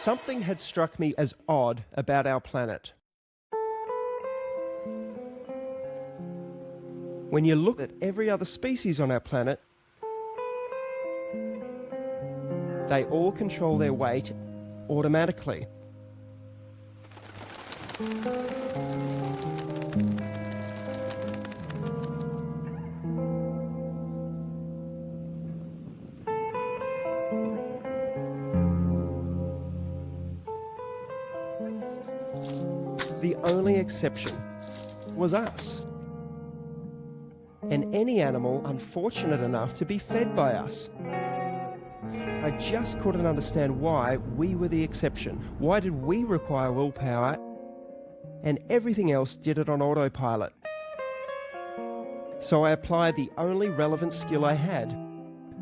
Something had struck me as odd about our planet. When you look at every other species on our planet, they all control their weight automatically. The only exception was us. And any animal unfortunate enough to be fed by us. I just couldn't understand why we were the exception. Why did we require willpower and everything else did it on autopilot? So I applied the only relevant skill I had,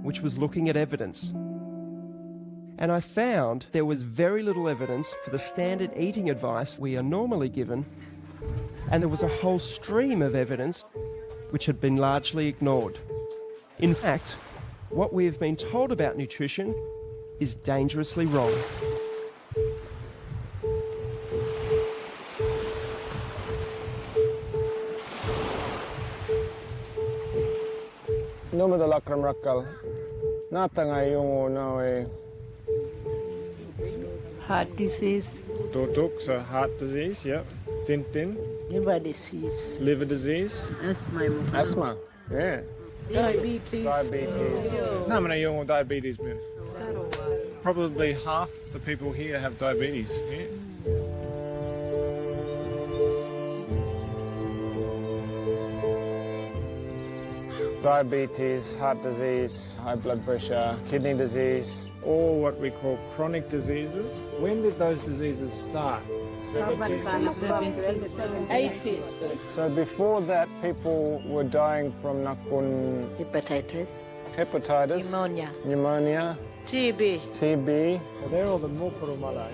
which was looking at evidence. And I found there was very little evidence for the standard eating advice we are normally given, and there was a whole stream of evidence which had been largely ignored. In fact, what we have been told about nutrition is dangerously wrong. Nome da Lakram Rakkal. Nata ngayon na Heart disease. Tutuk, so heart disease, yeah. Tintin. Liver disease. Liver disease. Asthma, yeah. Diabetes. Diabetes. No, man, yung diabetes, man. Probably half the people here have diabetes. Yeah. Diabetes, heart disease, high blood pressure, kidney disease, all what we call chronic diseases. When did those diseases start? 70s. 80s. So before that, people were dying from nakun Hepatitis. hepatitis, pneumonia, TB. TB. They're all the mupurumala.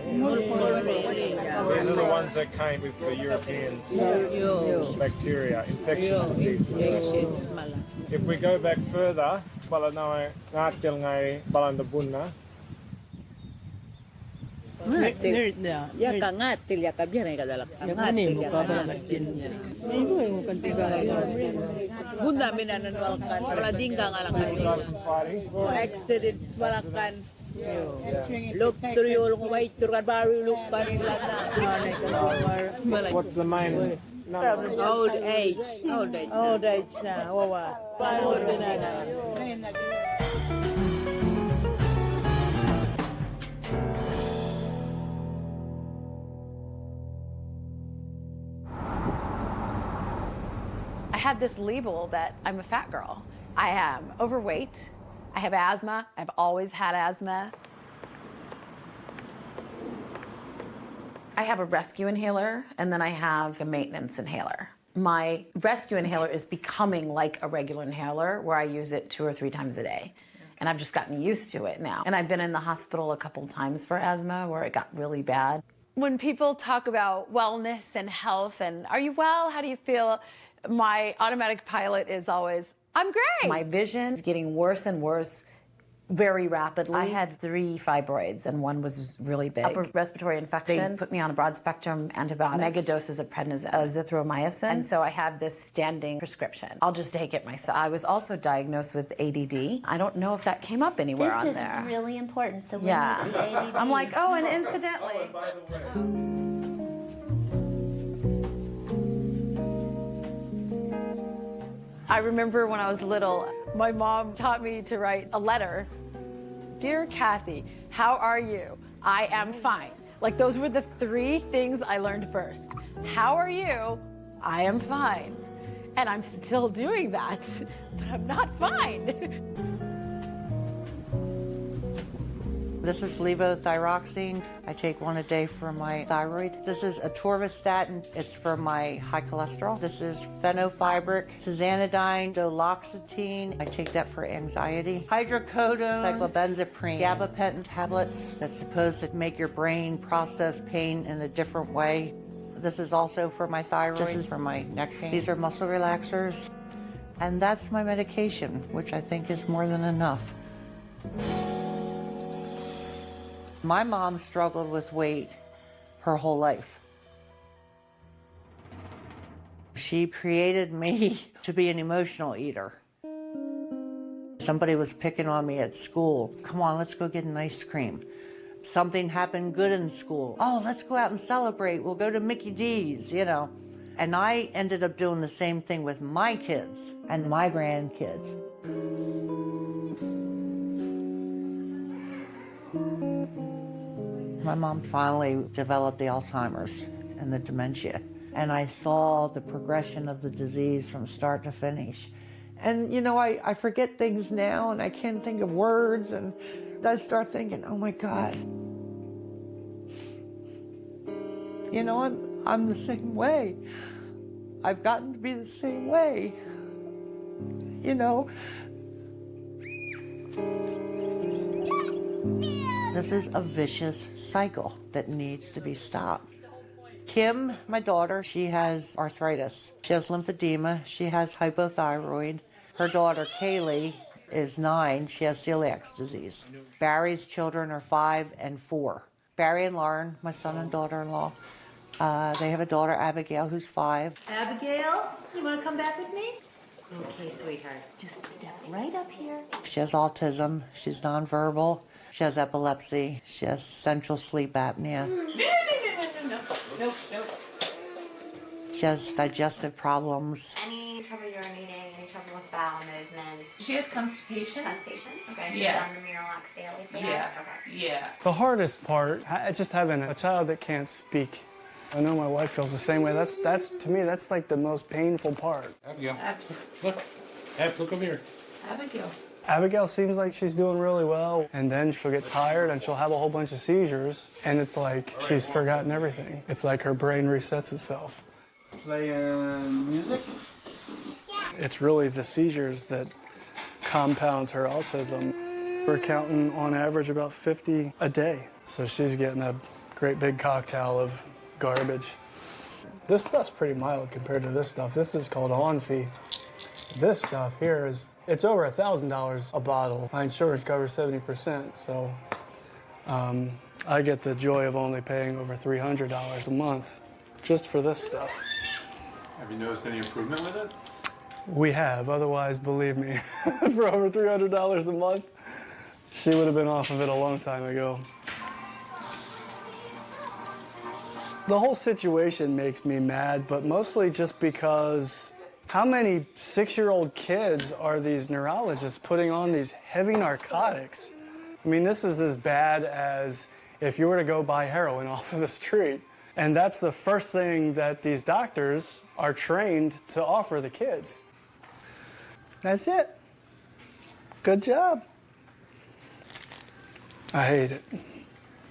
These are the ones that came with the Europeans. Bacteria, infectious disease. If we go back further, balanay ngatil ngay balandabunna. Ya kangatil ya kabiar ay kadalak. Kangatil ya kangatil. Bunda minananwalkan. Paladingga nga lang kayo. Accidents malakan. Look through your white to baru lupan. What's the main? Old age. Old age na. Wawa. I had this label that I'm a fat girl. I am overweight. I have asthma. I've always had asthma. I have a rescue inhaler, and then I have a maintenance inhaler. My rescue inhaler is becoming like a regular inhaler where I use it 2 or 3 times a day. And I've just gotten used to it now. And I've been in the hospital a couple times for asthma where it got really bad. When people talk about wellness and health and are you well, how do you feel? My automatic pilot is always, I'm great. My vision is getting worse and worse very rapidly. I had 3 fibroids and one was really big. Upper respiratory infection. They put me on a broad spectrum antibiotic, mega doses of prednisone, azithromycin. And so I have this standing prescription. I'll just take it myself. I was also diagnosed with ADD. I don't know if that came up anywhere on there. This is really important. So when Yeah. was the ADD? I'm like, oh, and incidentally. I remember when I was little, my mom taught me to write a letter. Dear Kathy, how are you? I am fine. Like those were the 3 things I learned first. How are you? I am fine. And I'm still doing that, but I'm not fine. This is levothyroxine. I take 1 a day for my thyroid. This is atorvastatin. It's for my high cholesterol. This is fenofibric, tizanidine, duloxetine. I take that for anxiety. Hydrocodone, cyclobenzaprine, gabapentin tablets that's supposed to make your brain process pain in a different way. This is also for my thyroid. This is for my neck pain. These are muscle relaxers. And that's my medication, which I think is more than enough. My mom struggled with weight her whole life. She created me to be an emotional eater. Somebody was picking on me at school. Come on, let's go get an ice cream. Something happened good in school. Oh, let's go out and celebrate. We'll go to Mickey D's, you know. And I ended up doing the same thing with my kids and my grandkids. My mom finally developed the Alzheimer's and the dementia. And I saw the progression of the disease from start to finish. And, you know, I forget things now and I can't think of words, and I start thinking, oh my God. You know, I'm the same way. I've gotten to be the same way. You know. This is a vicious cycle that needs to be stopped. Kim, my daughter, she has arthritis. She has lymphedema. She has hypothyroid. Her daughter, Kaylee, is 9. She has celiac disease. Barry's children are 5 and 4. Barry and Lauren, my son and daughter-in-law, they have a daughter, Abigail, who's 5. Abigail, you want to come back with me? Okay, sweetheart. Just step right up here. She has autism. She's nonverbal. She has epilepsy. She has central sleep apnea. No. She has digestive problems. Any trouble urinating, any trouble with bowel movements? She has constipation. Constipation? Okay, she's Yeah. on the Miralax daily for Yeah. that? Okay. Yeah. The hardest part, just having a child that can't speak. I know my wife feels the same way. That's to me, that's like the most painful part. Abigail, look. Ab, look over here. Abigail. Abigail seems like she's doing really well, and then she'll get tired and she'll have a whole bunch of seizures, and it's like she's forgotten everything. It's like her brain resets itself. Playing music? It's really the seizures that compounds her autism. We're counting on average about 50 a day, so she's getting a great big cocktail of garbage. This stuff's pretty mild compared to this stuff. This is called Onfi. This stuff here it's over $1,000 a bottle. My insurance covers 70%, so I get the joy of only paying over $300 a month just for this stuff. Have you noticed any improvement with it? We have, otherwise, believe me, for over $300 a month, she would have been off of it a long time ago. The whole situation makes me mad, but mostly just because how many 6-year-old kids are these neurologists putting on these heavy narcotics? I mean, this is as bad as if you were to go buy heroin off of the street. And that's the first thing that these doctors are trained to offer the kids. That's it. Good job. I hate it.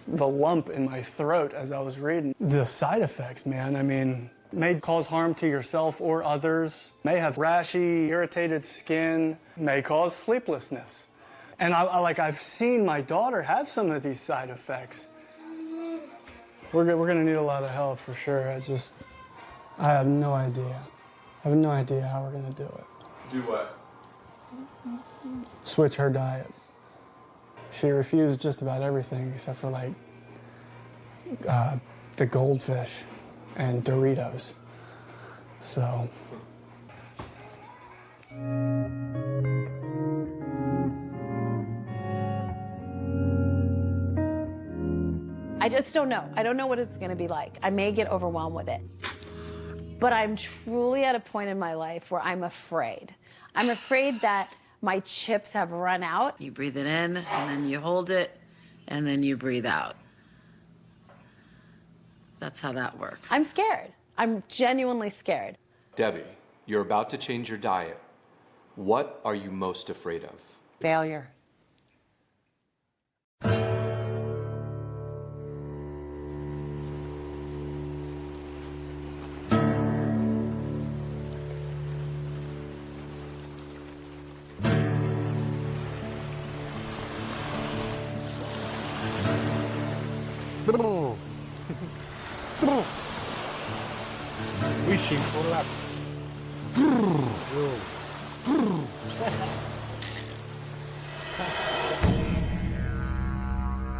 The lump in my throat as I was reading. The side effects, man, I mean, may cause harm to yourself or others, may have rashy, irritated skin, may cause sleeplessness. And I've seen my daughter have some of these side effects. We're gonna need a lot of help for sure. I have no idea. I have no idea how we're gonna do it. Do what? Switch her diet. She refused just about everything except for like the goldfish and Doritos. So. I just don't know. I don't know what it's gonna be like. I may get overwhelmed with it. But I'm truly at a point in my life where I'm afraid. I'm afraid that my chips have run out. You breathe it in, and then you hold it, and then you breathe out. That's how that works. I'm scared. I'm genuinely scared. Debbie, you're about to change your diet. What are you most afraid of? Failure. Wishing for luck.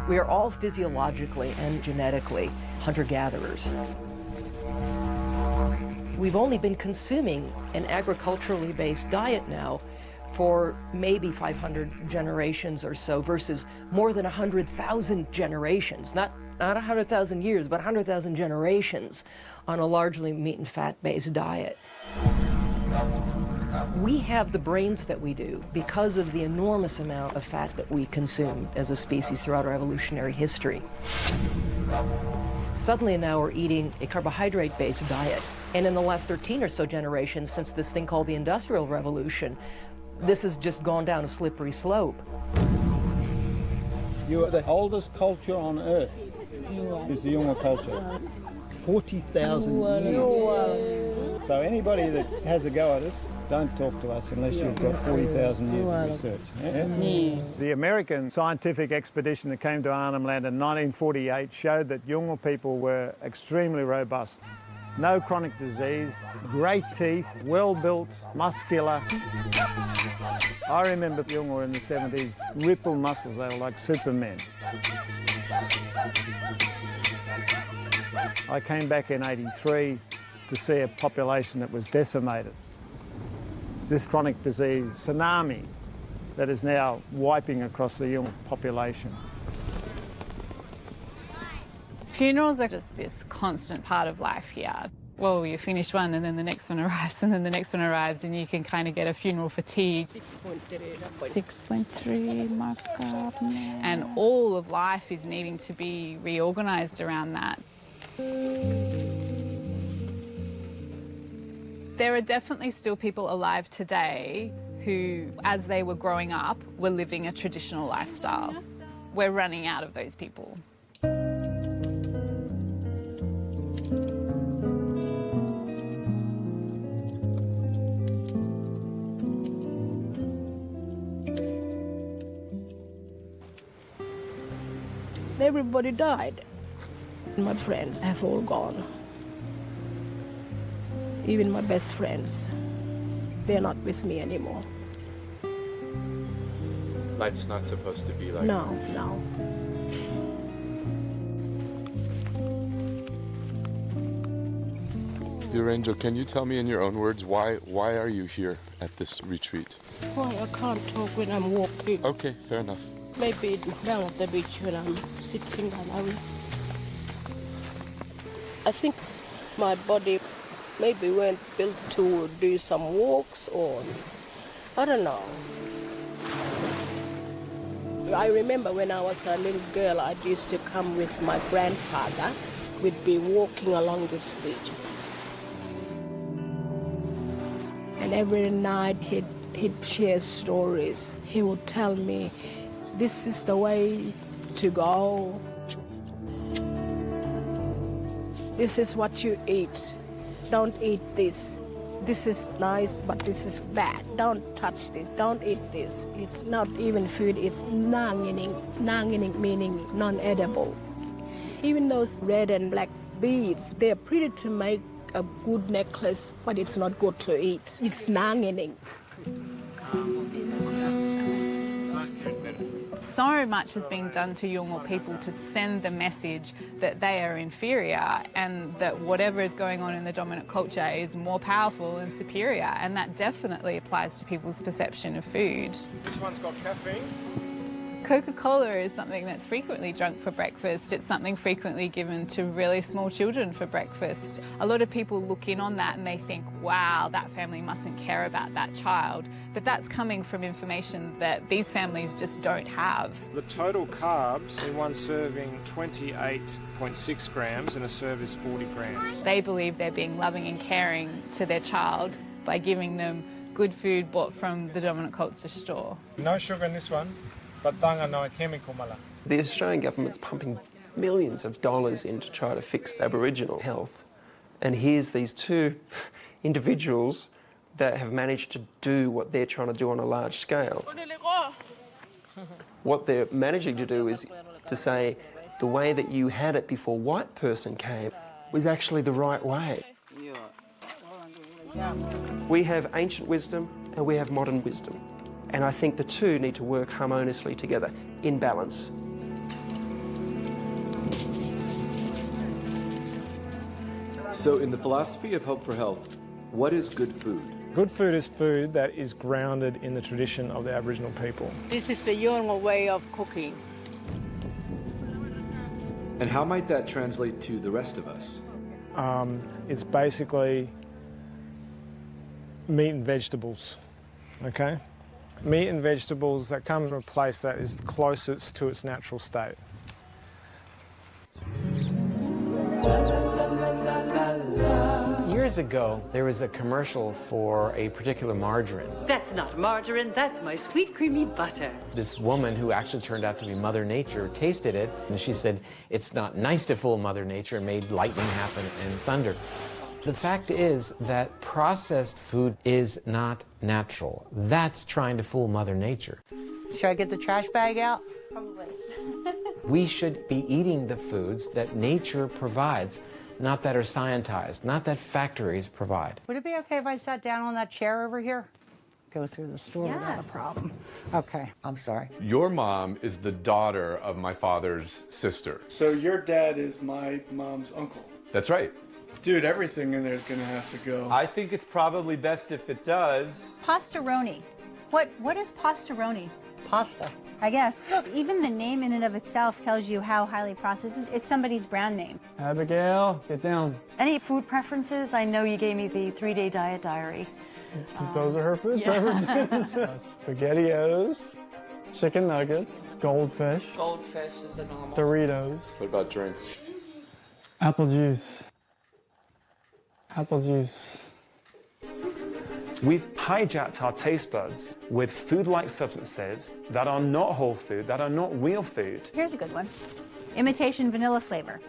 We are all physiologically and genetically hunter-gatherers. We've only been consuming an agriculturally based diet now for maybe 500 generations or so versus more than 100,000 generations, not 100,000 years, but 100,000 generations on a largely meat and fat-based diet. We have the brains that we do because of the enormous amount of fat that we consume as a species throughout our evolutionary history. Suddenly now we're eating a carbohydrate-based diet. And in the last 13 or so generations, since this thing called the Industrial Revolution, this has just gone down a slippery slope. You are the oldest culture on Earth, is the Yolngu culture. 40,000 years. So anybody that has a go at us, don't talk to us unless you've got 40,000 years of research. Yeah? The American scientific expedition that came to Arnhem Land in 1948 showed that Yolngu people were extremely robust. No chronic disease, great teeth, well-built, muscular. I remember Yolngu in the 70s, ripple muscles, they were like supermen. I came back in '83 to see a population that was decimated. This chronic disease tsunami that is now wiping across the Yolngu population. Funerals are just this constant part of life here. Well, you finish one and then the next one arrives and then the next one arrives and you can kind of get a funeral fatigue. 6.3 markup. And all of life is needing to be reorganised around that. There are definitely still people alive today who, as they were growing up, were living a traditional lifestyle. We're running out of those people. Everybody died. My friends have all gone. Even my best friends, they're not with me anymore. Life's not supposed to be like No, no. Your Angel, can you tell me in your own words why are you here at this retreat? Why I can't talk when I'm walking. Okay, fair enough. Maybe down at the beach when I'm sitting alone. I think my body maybe weren't built to do some walks or I don't know. I remember when I was a little girl, I used to come with my grandfather. We'd be walking along this beach. And every night he'd share stories. He would tell me, this is the way to go. This is what you eat. Don't eat this. This is nice, but this is bad. Don't touch this. Don't eat this. It's not even food. It's nangining. Nangining meaning non-edible. Even those red and black beads, they're pretty to make a good necklace, but it's not good to eat. It's nangining. So much has been done to Yolngu people to send the message that they are inferior and that whatever is going on in the dominant culture is more powerful and superior, and that definitely applies to people's perception of food. This one's got caffeine. Coca-Cola is something that's frequently drunk for breakfast. It's something frequently given to really small children for breakfast. A lot of people look in on that and they think, wow, that family mustn't care about that child. But that's coming from information that these families just don't have. The total carbs in one serving, 28.6 grams, and a serve is 40 grams. They believe they're being loving and caring to their child by giving them good food bought from the dominant culture store. No sugar in this one. But no chemical mala. The Australian government's pumping millions of dollars in to try to fix Aboriginal health. And here's these two individuals that have managed to do what they're trying to do on a large scale. What they're managing to do is to say the way that you had it before white person came was actually the right way. We have ancient wisdom and we have modern wisdom. And I think the two need to work harmoniously together, in balance. So in the philosophy of Hope for Health, what is good food? Good food is food that is grounded in the tradition of the Aboriginal people. This is the Yolngu way of cooking. And how might that translate to the rest of us? It's basically meat and vegetables, okay? Meat and vegetables that come from a place that is closest to its natural state. Years ago, there was a commercial for a particular margarine. That's not margarine, that's my sweet creamy butter. This woman, who actually turned out to be Mother Nature, tasted it, and she said, it's not nice to fool Mother Nature, and made lightning happen and thunder. The fact is that processed food is not natural. That's trying to fool Mother Nature. Should I get the trash bag out? Probably. We should be eating the foods that nature provides, not that are scientized, not that factories provide. Would it be okay if I sat down on that chair over here? Go through the store without a problem. Okay, I'm sorry. Your mom is the daughter of my father's sister. So your dad is my mom's uncle. That's right. Dude, everything in there is gonna have to go. I think it's probably best if it does. Pastaroni. What is pastaroni? Pasta. I guess. Even the name in and of itself tells you how highly processed it is. It's somebody's brand name. Abigail, get down. Any food preferences? I know you gave me the 3-day diet diary. Those are her food preferences. SpaghettiOs, chicken nuggets, goldfish. Goldfish is a normal. Doritos. What about drinks? Apple juice. Apple juice. We've hijacked our taste buds with food-like substances that are not whole food, that are not real food. Here's a good one. Imitation vanilla flavor.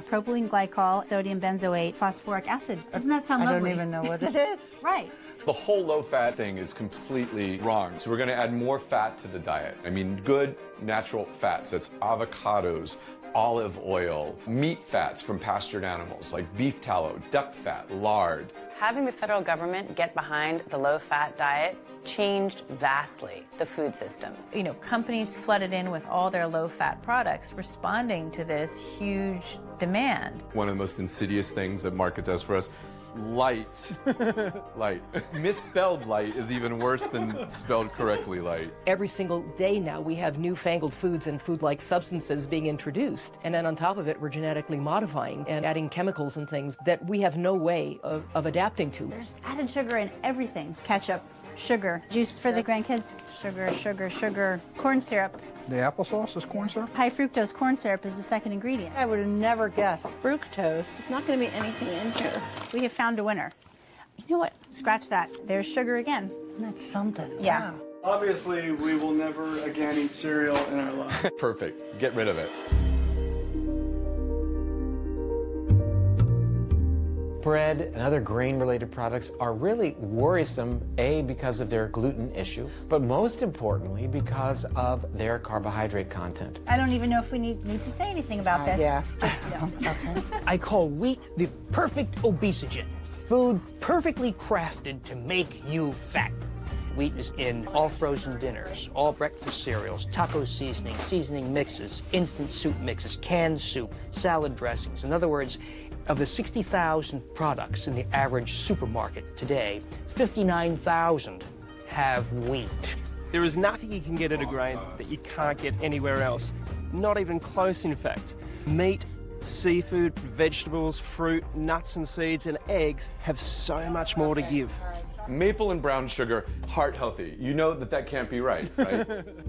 Propylene glycol, sodium benzoate, phosphoric acid. Doesn't that sound lovely? I don't even know what it is. Right. The whole low-fat thing is completely wrong. So we're going to add more fat to the diet. I mean, good natural fats. That's avocados, olive oil, meat fats from pastured animals like beef tallow, duck fat, lard. Having the federal government get behind the low-fat diet changed vastly the food system. You know, companies flooded in with all their low-fat products, responding to this huge demand. One of the most insidious things that market does for us, light. Light. Misspelled light is even worse than spelled correctly light. Every single day now we have newfangled foods and food-like substances being introduced. And then on top of it, we're genetically modifying and adding chemicals and things that we have no way of adapting to. There's added sugar in everything. Ketchup, sugar, juice for the grandkids, sugar, sugar, sugar, corn syrup. The applesauce is corn syrup? High fructose corn syrup is the second ingredient. I would have never guessed. Fructose. It's not going to be anything in here. We have found a winner. You know what? Scratch that. There's sugar again. That's something. Yeah. Wow. Obviously, we will never again eat cereal in our life. Perfect. Get rid of it. Bread and other grain-related products are really worrisome, A, because of their gluten issue, but most importantly, because of their carbohydrate content. I don't even know if we need to say anything about this. Yeah. Just no. Okay. I call wheat the perfect obesogen. Food perfectly crafted to make you fat. Wheat is in all frozen dinners, all breakfast cereals, taco seasoning mixes, instant soup mixes, canned soup, salad dressings. In other words, of the 60,000 products in the average supermarket today, 59,000 have wheat. There is nothing you can get at a grain that you can't get anywhere else. Not even close, in fact. Meat, seafood, vegetables, fruit, nuts and seeds, and eggs have so much more to give. Maple and brown sugar, heart healthy. You know that can't be right, right?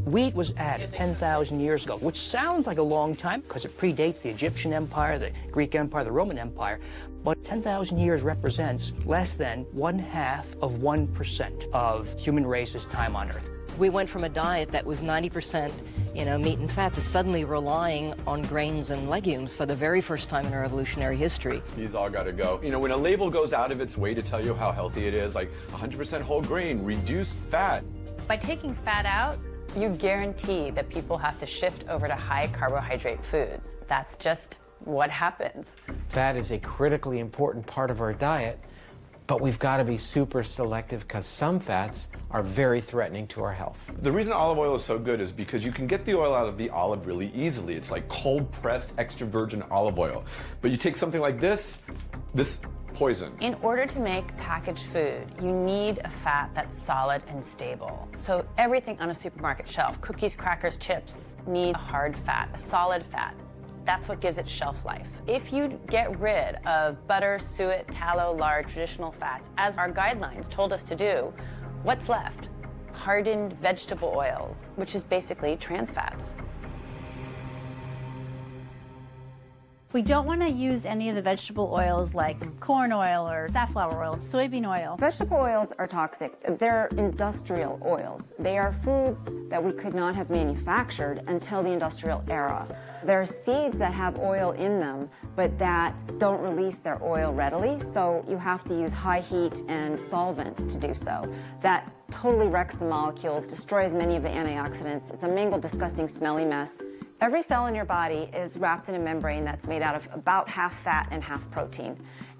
Wheat was added 10,000 years ago, which sounds like a long time because it predates the Egyptian Empire, the Greek Empire, the Roman Empire. But 10,000 years represents less than 0.5% of human race's time on Earth. We went from a diet that was 90%, meat and fat to suddenly relying on grains and legumes for the very first time in our evolutionary history. These all got to go. When a label goes out of its way to tell you how healthy it is, like 100% whole grain, reduced fat. By taking fat out, you guarantee that people have to shift over to high carbohydrate foods. That's just what happens. Fat is a critically important part of our diet, but we've got to be super selective because some fats are very threatening to our health. The reason olive oil is so good is because you can get the oil out of the olive really easily. It's like cold-pressed extra virgin olive oil. But you take something like this, This poison. In order to make packaged food, you need a fat that's solid and stable. So everything on a supermarket shelf, cookies, crackers, chips, need a hard fat, a solid fat. That's what gives it shelf life. If you get rid of butter, suet, tallow, lard, traditional fats, as our guidelines told us to do, what's left? Hardened vegetable oils, which is basically trans fats. We don't want to use any of the vegetable oils like corn oil or safflower oil, soybean oil. Vegetable oils are toxic. They're industrial oils. They are foods that we could not have manufactured until the industrial era. There are seeds that have oil in them, but that don't release their oil readily, so you have to use high heat and solvents to do so. That totally wrecks the molecules, destroys many of the antioxidants. It's a mingled, disgusting, smelly mess. Every cell in your body is wrapped in a membrane that's made out of about half fat and half protein.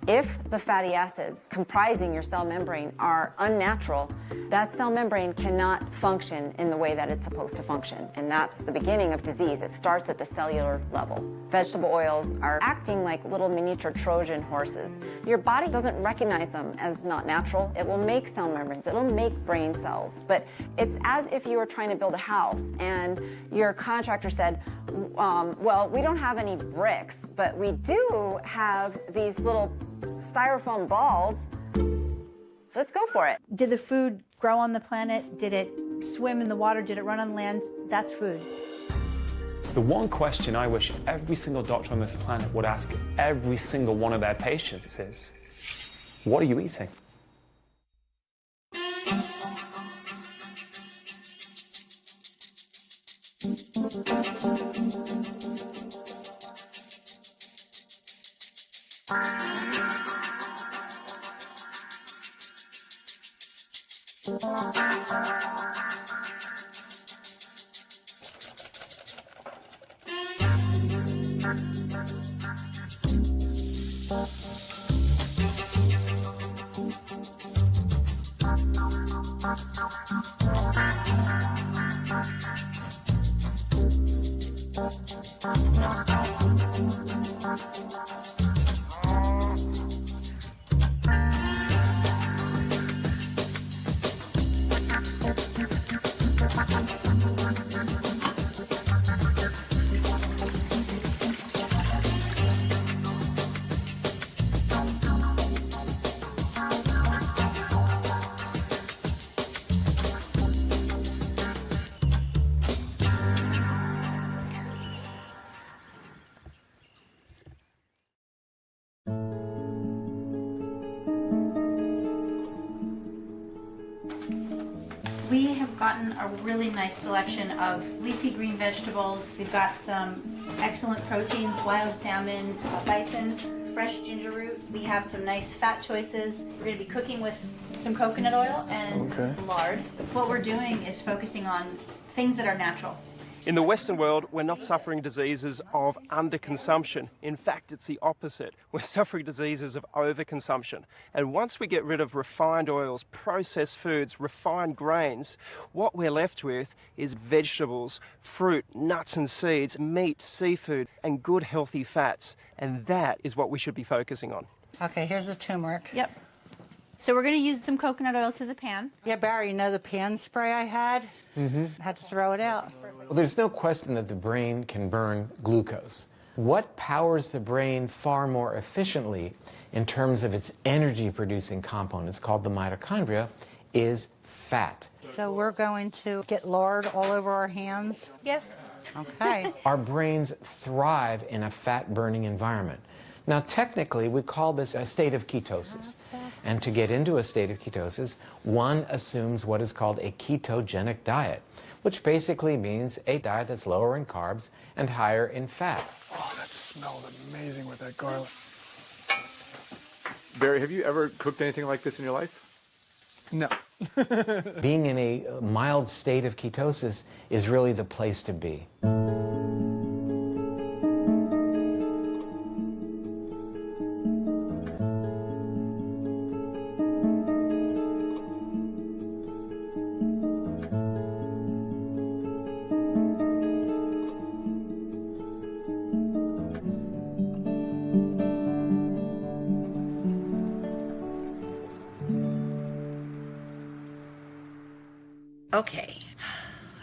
If the fatty acids comprising your cell membrane are unnatural, that cell membrane cannot function in the way that it's supposed to function. And that's the beginning of disease. It starts at the cellular level. Vegetable oils are acting like little miniature Trojan horses. Your body doesn't recognize them as not natural. It will make cell membranes. It'll make brain cells. But it's as if you were trying to build a house and your contractor said, well, we don't have any bricks, but we do have these little styrofoam balls. Let's go for it. Did the food grow on the planet? Did it swim in the water? Did it run on land? That's food. The one question I wish every single doctor on this planet would ask every single one of their patients is, what are you eating? We have gotten a really nice selection of leafy green vegetables. We've got some excellent proteins, wild salmon, bison, fresh ginger root. We have some nice fat choices. We're going to be cooking with some coconut oil and lard. What we're doing is focusing on things that are natural. In the Western world, we're not suffering diseases of underconsumption. In fact, it's the opposite. We're suffering diseases of overconsumption. And once we get rid of refined oils, processed foods, refined grains, what we're left with is vegetables, fruit, nuts and seeds, meat, seafood, and good healthy fats. And that is what we should be focusing on. Okay, here's the turmeric. Yep. So we're going to use some coconut oil to the pan. Yeah, Barry, you know the pan spray I had? I had to throw it out. Well, there's no question that the brain can burn glucose. What powers the brain far more efficiently in terms of its energy-producing components, called the mitochondria, is fat. So we're going to get lard all over our hands? Yes. Okay. Our brains thrive in a fat-burning environment. Now, technically, we call this a state of ketosis. And to get into a state of ketosis, one assumes what is called a ketogenic diet, which basically means a diet that's lower in carbs and higher in fat. Oh, that smelled amazing with that garlic. Barry, have you ever cooked anything like this in your life? No. Being in a mild state of ketosis is really the place to be. Okay,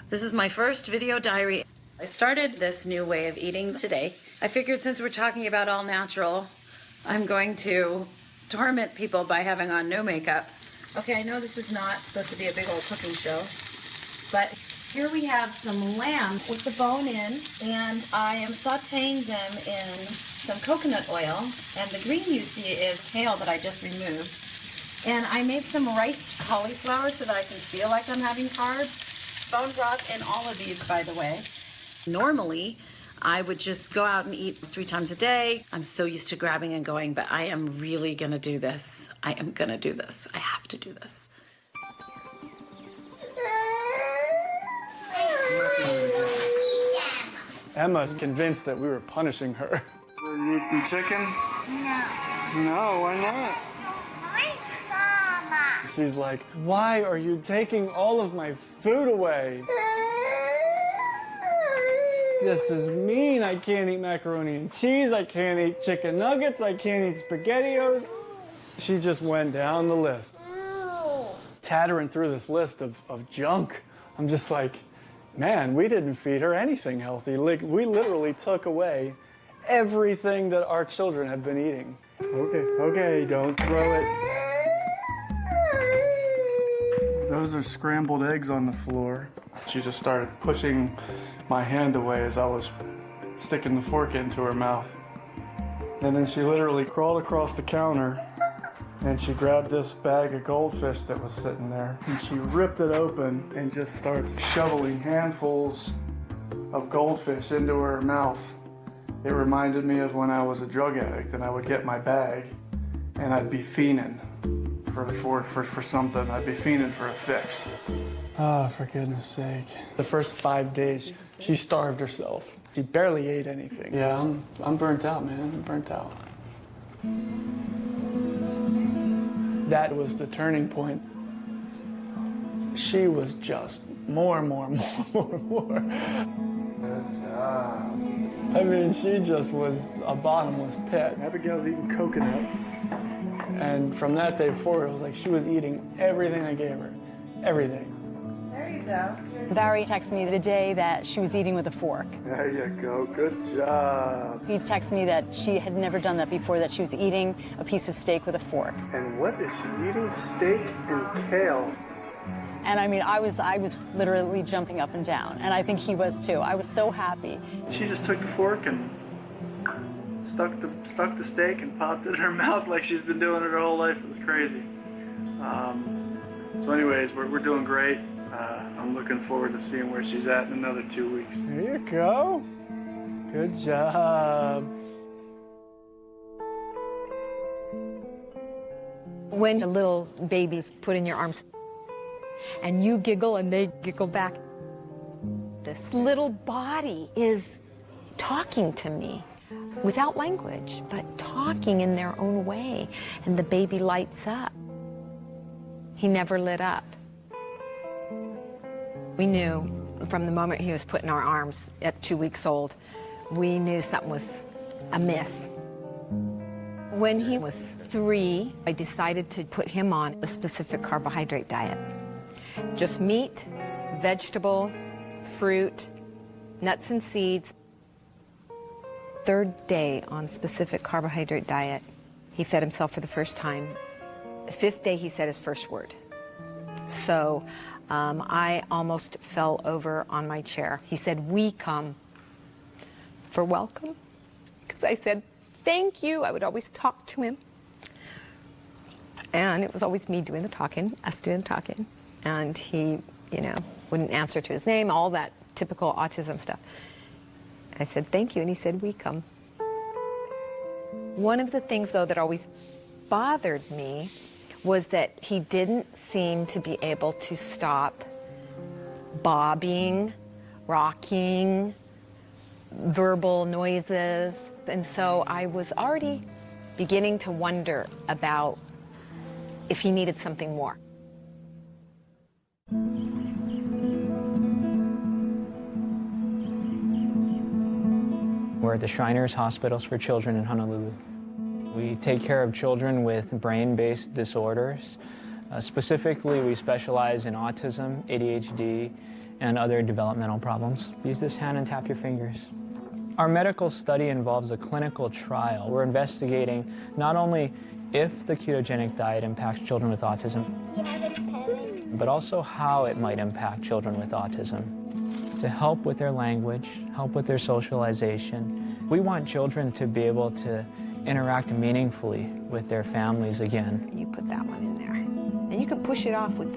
this is my first video diary. I started this new way of eating today. I figured since we're talking about all natural, I'm going to torment people by having on no makeup. Okay, I know this is not supposed to be a big old cooking show, but here we have some lamb with the bone in, and I am sauteing them in some coconut oil, and the green you see is kale that I just removed. And I made some riced cauliflower so that I can feel like I'm having carbs. Bone broth in all of these, by the way. Normally, I would just go out and eat 3 times a day. I'm so used to grabbing and going, but I am really gonna do this. I am gonna do this. I have to do this. Emma's convinced that we were punishing her. You eat some chicken? No. No, why not? She's like, why are you taking all of my food away? This is mean. I can't eat macaroni and cheese. I can't eat chicken nuggets. I can't eat SpaghettiOs. She just went down the list. Tattering through this list of junk. I'm just like, man, we didn't feed her anything healthy. Like, we literally took away everything that our children had been eating. Okay, don't throw it. Those are scrambled eggs on the floor. She just started pushing my hand away as I was sticking the fork into her mouth. And then she literally crawled across the counter and she grabbed this bag of goldfish that was sitting there and she ripped it open and just starts shoveling handfuls of goldfish into her mouth. It reminded me of when I was a drug addict and I would get my bag and I'd be fiending for something. I'd be fiending for a fix. Oh, for goodness sake. The first 5 days, she starved herself. She barely ate anything. Yeah, I'm burnt out, man. I'm burnt out. That was the turning point. She was just more. Good job. I mean, she just was a bottomless pit. Abigail's eating coconut. And from that day forward, it was like she was eating everything I gave her. Everything. There you go. Barry texted me the day that she was eating with a fork. There you go. Good job. He texted me that she had never done that before, that she was eating a piece of steak with a fork. And what is she eating? Steak and kale. And I mean, I was literally jumping up and down, and I think he was too. I was so happy. She just took the fork and stuck the steak and popped it in her mouth like she's been doing it her whole life. It was crazy. So anyways, we're doing great. I'm looking forward to seeing where she's at in another 2 weeks. There you go. Good job. When a little baby's put in your arms and you giggle and they giggle back, this little body is talking to me without language, but talking in their own way, and the baby lights up. He never lit up. We knew from the moment he was put in our arms at 2 weeks old, we knew something was amiss. When he was 3, I decided to put him on a specific carbohydrate diet. Just meat, vegetable, fruit, nuts and seeds. 3rd day on specific carbohydrate diet, he fed himself for the first time. The 5th day, he said his first word. So I almost fell over on my chair. He said, "We come for welcome," because I said, "Thank you." I would always talk to him. And it was always me doing the talking, us doing the talking. And he, wouldn't answer to his name, all that typical autism stuff. I said, "Thank you," and he said, "We come." One of the things, though, that always bothered me was that he didn't seem to be able to stop bobbing, rocking, verbal noises. And so I was already beginning to wonder about if he needed something more. We're at the Shriners Hospitals for Children in Honolulu. We take care of children with brain-based disorders, Specifically, we specialize in autism, ADHD, and other developmental problems. Use this hand and tap your fingers. Our medical study involves a clinical trial. We're investigating not only if the ketogenic diet impacts children with autism, but also how it might impact children with autism. To help with their language, help with their socialization. We want children to be able to interact meaningfully with their families again. You put that one in there. And you can push it off with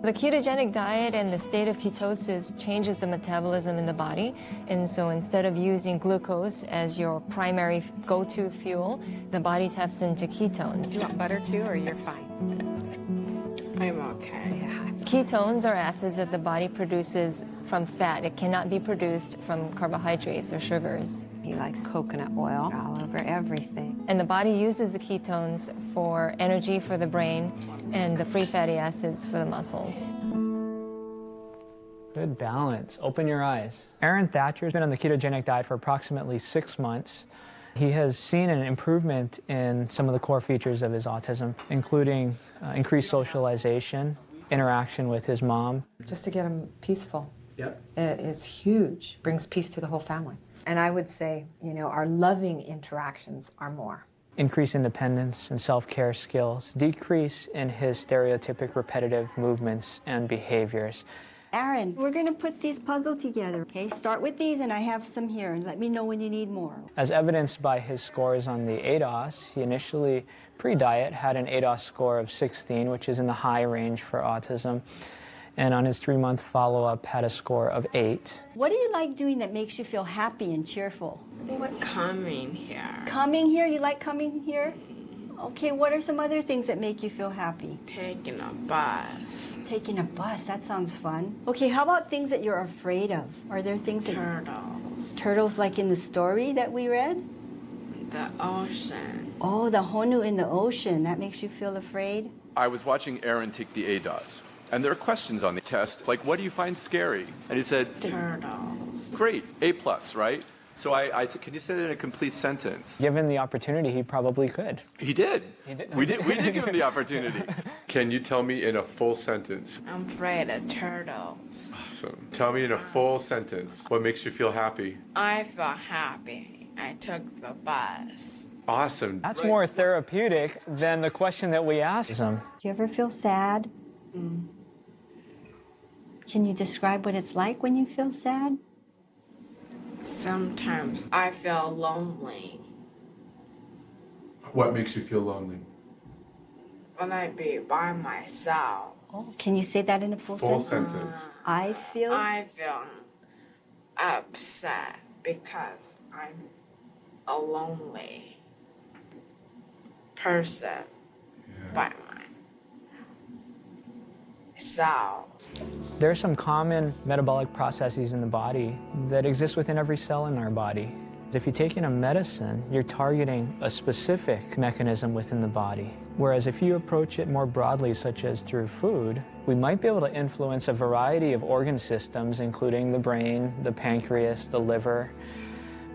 The ketogenic diet and the state of ketosis changes the metabolism in the body. And so instead of using glucose as your primary go-to fuel, the body taps into ketones. Do you want butter too, or you're fine? I'm okay. Ketones are acids that the body produces from fat. It cannot be produced from carbohydrates or sugars. He likes coconut oil all over everything. And the body uses the ketones for energy for the brain and the free fatty acids for the muscles. Good balance. Open your eyes. Aaron Thatcher's been on the ketogenic diet for approximately 6 months. He has seen an improvement in some of the core features of his autism, including increased socialization, interaction with his mom. Just to get him peaceful. Yep. It's huge. Brings peace to the whole family. And I would say, you know, our loving interactions are more. Increase independence and self-care skills, decrease in his stereotypic repetitive movements and behaviors. Aaron, we're going to put these puzzle together, okay? Start with these, and I have some here, and let me know when you need more. As evidenced by his scores on the ADOS, he initially, pre-diet, had an ADOS score of 16, which is in the high range for autism. And on his 3-month follow-up, had a score of 8. What do you like doing that makes you feel happy and cheerful? Coming here. Coming here? You like coming here? Okay, what are some other things that make you feel happy? Taking a bus. Taking a bus, that sounds fun. Okay, how about things that you're afraid of? Are there things that... Turtles. Turtles like in the story that we read? The ocean. Oh, the honu in the ocean. That makes you feel afraid? I was watching Aaron take the ADOS, and there are questions on the test, like, what do you find scary? And he said, turtles. Great, A+, right? So I said, can you say that in a complete sentence? Given the opportunity, he probably could. He did. We did give him the opportunity. Can you tell me in a full sentence? I'm afraid of turtles. Awesome. Tell me in a full sentence what makes you feel happy. I feel happy. I took the bus. Awesome. That's more therapeutic than the question that we asked him. Do you ever feel sad? Can you describe what it's like when you feel sad? Sometimes I feel lonely. What makes you feel lonely? When I be by myself. Oh, can you say that in a full sentence? I feel upset because I'm a lonely person by myself. There are some common metabolic processes in the body that exist within every cell in our body. If you take in a medicine, you're targeting a specific mechanism within the body. Whereas if you approach it more broadly, such as through food, we might be able to influence a variety of organ systems, including the brain, the pancreas, the liver,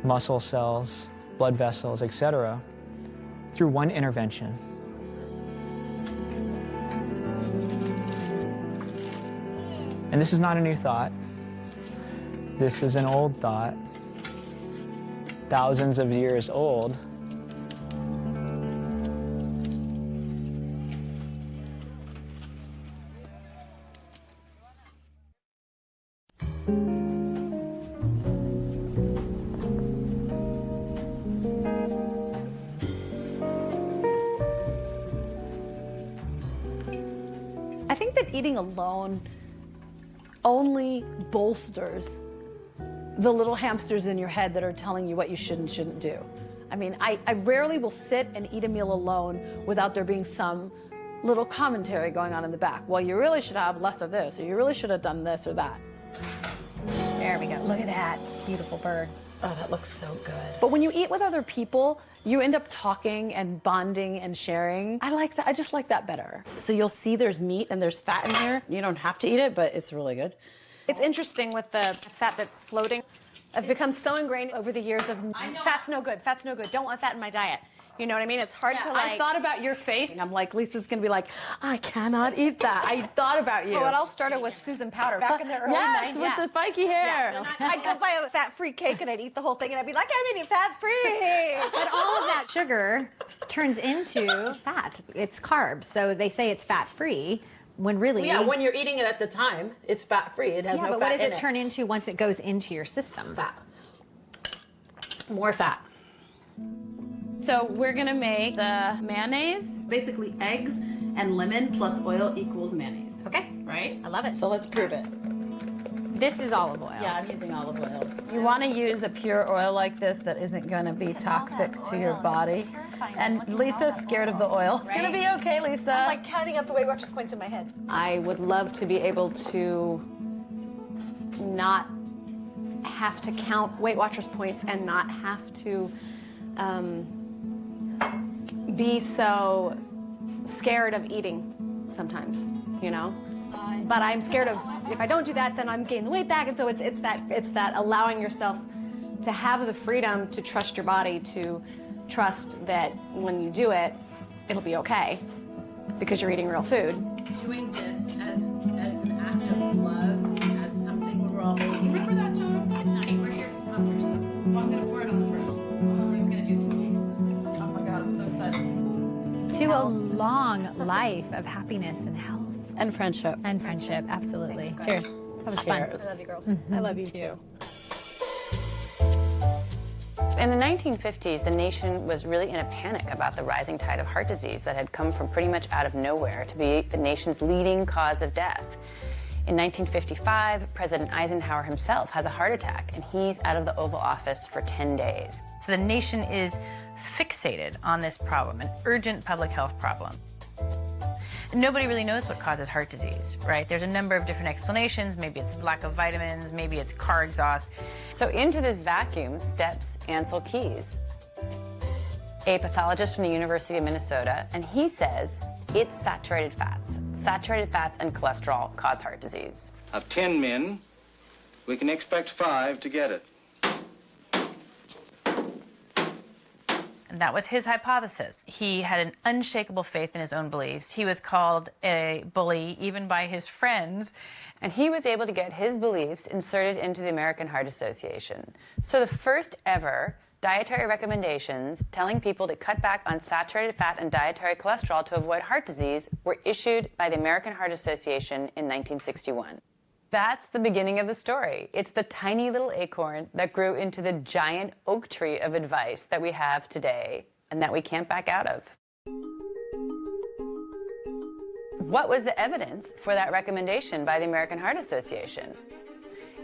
muscle cells, blood vessels, etc., through one intervention. And this is not a new thought. This is an old thought, thousands of years old. I think that eating alone only bolsters the little hamsters in your head that are telling you what you should and shouldn't do. I mean, I rarely will sit and eat a meal alone without there being some little commentary going on in the back. Well, you really should have less of this, or you really should have done this or that. There we go. Look at that beautiful bird. Oh, that looks so good. But when you eat with other people, you end up talking and bonding and sharing. I like that. I just like that better. So you'll see there's meat and there's fat in here. You don't have to eat it, but it's really good. It's interesting with the fat that's floating. I've become so ingrained over the years of fat's no good, don't want fat in my diet. You know what I mean? It's hard to like. I thought about your face. I'm like, Lisa's gonna be like, I cannot eat that. I thought about you. Well, it all started with Susan Powter back in the early 90s. With the spiky hair. Yeah. I'd go buy a fat-free cake and I'd eat the whole thing and I'd be like, I'm eating fat-free. But all of that sugar turns into fat. It's carbs. So they say it's fat-free when really... Yeah, when you're eating it at the time, it's fat-free. It has no fat in it. But what does it turn into once it goes into your system? Fat. More fat. So we're gonna make the mayonnaise, basically eggs and lemon plus oil equals mayonnaise. Okay. Right? I love it. So let's prove it. This is olive oil. Yeah, I'm using olive oil. You want to use a pure oil like this that isn't going to be toxic to your body. And Lisa's scared of the oil. It's going to be okay, Lisa. I'm like counting up the Weight Watchers points in my head. I would love to be able to not have to count Weight Watchers points and not have to be so scared of eating sometimes, you know? But I'm scared of, if I don't do that, then I'm gaining the weight back. And so it's that allowing yourself to have the freedom to trust your body, to trust that when you do it, it'll be okay because you're eating real food. doing this as an act of love, as something we're all making. Remember that, John? It's not. Hey, where's your tossers? Well, I'm going to pour it on the fridge. I'm just going to do it to taste. Oh my God, I'm so excited. To a long life of happiness and health. And friendship. And friendship, absolutely. Cheers. That was fun. I love you, girls. I love you too. In the 1950s, the nation was really in a panic about the rising tide of heart disease that had come from pretty much out of nowhere to be the nation's leading cause of death. In 1955, President Eisenhower himself has a heart attack, and he's out of the Oval Office for 10 days. So the nation is fixated on this problem, an urgent public health problem. Nobody really knows what causes heart disease, right? There's a number of different explanations. Maybe it's lack of vitamins, maybe it's car exhaust. So into this vacuum steps Ancel Keys, a pathologist from the University of Minnesota, and he says it's saturated fats. Saturated fats and cholesterol cause heart disease. Of 10 men, we can expect 5 to get it. And that was his hypothesis. He had an unshakable faith in his own beliefs. He was called a bully even by his friends. And he was able to get his beliefs inserted into the American Heart Association. So the first ever dietary recommendations telling people to cut back on saturated fat and dietary cholesterol to avoid heart disease were issued by the American Heart Association in 1961. That's the beginning of the story. It's the tiny little acorn that grew into the giant oak tree of advice that we have today and that we can't back out of. What was the evidence for that recommendation by the American Heart Association?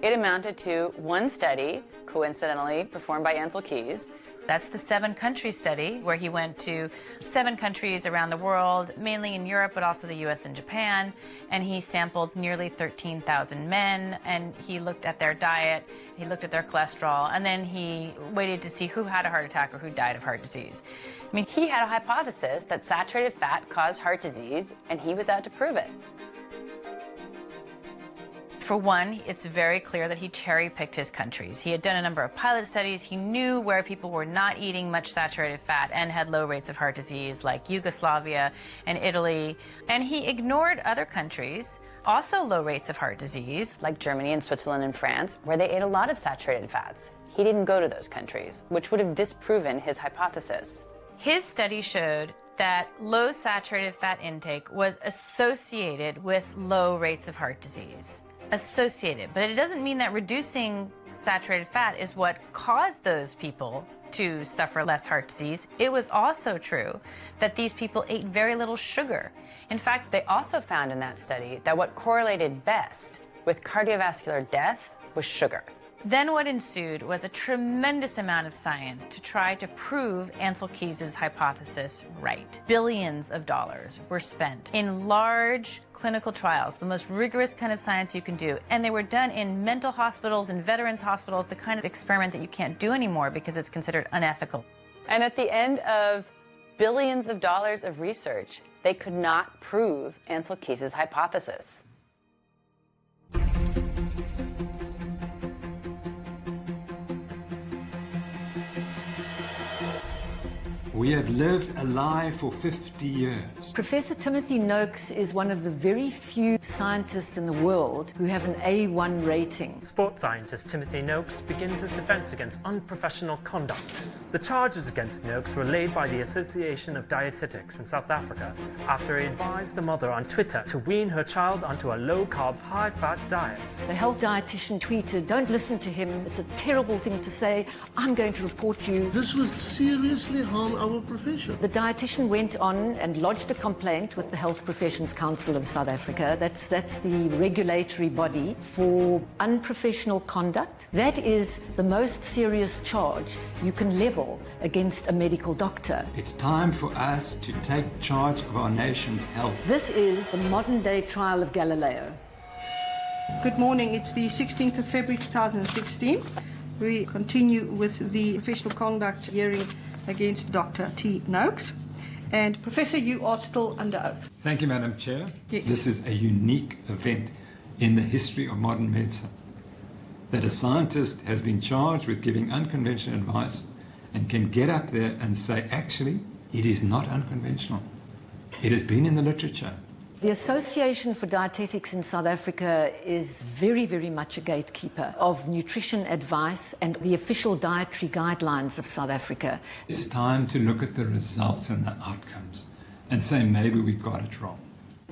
It amounted to one study, coincidentally performed by Ancel Keys. That's the 7-country study, where he went to 7 countries around the world, mainly in Europe, but also the US and Japan. And he sampled nearly 13,000 men, and he looked at their diet, he looked at their cholesterol, and then he waited to see who had a heart attack or who died of heart disease. I mean, he had a hypothesis that saturated fat caused heart disease, and he was out to prove it. For one, it's very clear that he cherry-picked his countries. He had done a number of pilot studies. He knew where people were not eating much saturated fat and had low rates of heart disease, like Yugoslavia and Italy. And he ignored other countries, also low rates of heart disease, like Germany and Switzerland and France, where they ate a lot of saturated fats. He didn't go to those countries, which would have disproven his hypothesis. His study showed that low saturated fat intake was associated with low rates of heart disease. Associated, but it doesn't mean that reducing saturated fat is what caused those people to suffer less heart disease. It was also true that these people ate very little sugar. In fact, they also found in that study that what correlated best with cardiovascular death was sugar. Then what ensued was a tremendous amount of science to try to prove Ancel Keys' hypothesis right. Billions of dollars were spent in large clinical trials, the most rigorous kind of science you can do. And they were done in mental hospitals and veterans hospitals, the kind of experiment that you can't do anymore because it's considered unethical. And at the end of billions of dollars of research, they could not prove Ancel Keys' hypothesis. We have lived a lie for 50 years. Professor Timothy Noakes is one of the very few scientists in the world who have an A1 rating. Sports scientist Timothy Noakes begins his defense against unprofessional conduct. The charges against Noakes were laid by the Association of Dietetics in South Africa after he advised the mother on Twitter to wean her child onto a low-carb, high-fat diet. The health dietitian tweeted, "Don't listen to him. It's a terrible thing to say. I'm going to report you." This will seriously harm our profession. The dietitian went on and lodged a complaint with the Health Professions Council of South Africa. That's the regulatory body for unprofessional conduct. That is the most serious charge you can level against a medical doctor. It's time for us to take charge of our nation's health. This is the modern-day trial of Galileo. Good morning. It's the 16th of February 2016. We continue with the professional conduct hearing against Dr. T. Noakes. And Professor, you are still under oath. Thank you, Madam Chair. Yes. This is a unique event in the history of modern medicine, that a scientist has been charged with giving unconventional advice and can get up there and say, actually, it is not unconventional. It has been in the literature. The Association for Dietetics in South Africa is very, very much a gatekeeper of nutrition advice and the official dietary guidelines of South Africa. It's time to look at the results and the outcomes and say maybe we got it wrong.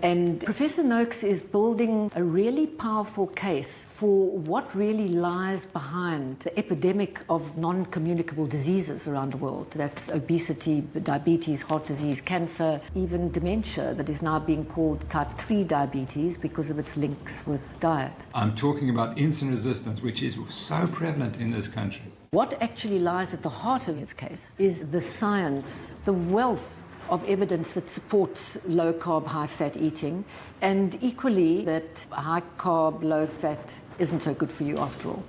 And Professor Noakes is building a really powerful case for what really lies behind the epidemic of non-communicable diseases around the world. That's obesity, diabetes, heart disease, cancer, even dementia that is now being called type 3 diabetes because of its links with diet. I'm talking about insulin resistance, which is so prevalent in this country. What actually lies at the heart of its case is the science, the wealth of evidence that supports low-carb, high-fat eating, and equally that high-carb, low-fat isn't so good for you after all.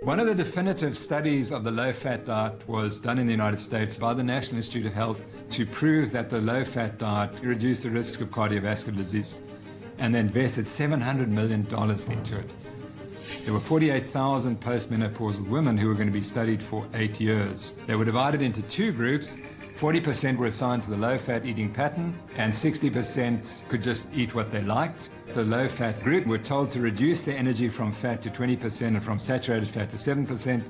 One of the definitive studies of the low-fat diet was done in the United States by the National Institute of Health to prove that the low-fat diet reduced the risk of cardiovascular disease, and they invested $700 million into it. There were 48,000 postmenopausal women who were going to be studied for 8 years. They were divided into two groups. 40% were assigned to the low-fat eating pattern, and 60% could just eat what they liked. The low-fat group were told to reduce their energy from fat to 20% and from saturated fat to 7%,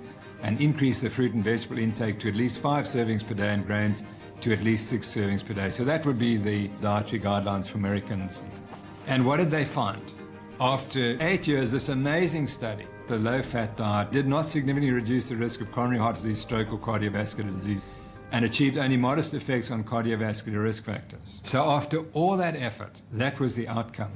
and increase their fruit and vegetable intake to at least 5 servings per day and grains to at least 6 servings per day. So that would be the dietary guidelines for Americans. And what did they find? After 8 years, this amazing study, the low-fat diet did not significantly reduce the risk of coronary heart disease, stroke, or cardiovascular disease, and achieved only modest effects on cardiovascular risk factors. So after all that effort, that was the outcome.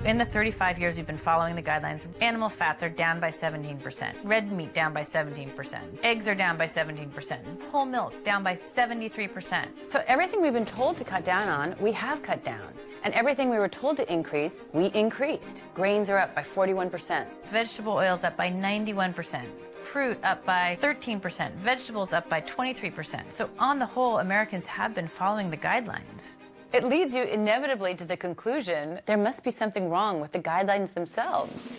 In the 35 years we've been following the guidelines, animal fats are down by 17%, red meat down by 17%, eggs are down by 17%, whole milk down by 73%. So everything we've been told to cut down on, we have cut down. And everything we were told to increase, we increased. Grains are up by 41%. Vegetable oils up by 91%. Fruit up by 13%, vegetables up by 23%. So on the whole, Americans have been following the guidelines. It leads you inevitably to the conclusion there must be something wrong with the guidelines themselves.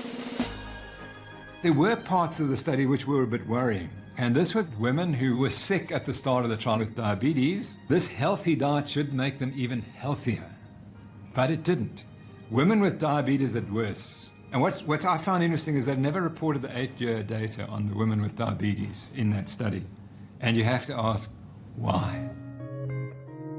There were parts of the study which were a bit worrying. And this was women who were sick at the start of the trial with diabetes. This healthy diet should make them even healthier. But it didn't. Women with diabetes did worse. And what I found interesting is they've never reported the 8-year data on the women with diabetes in that study. And you have to ask, why?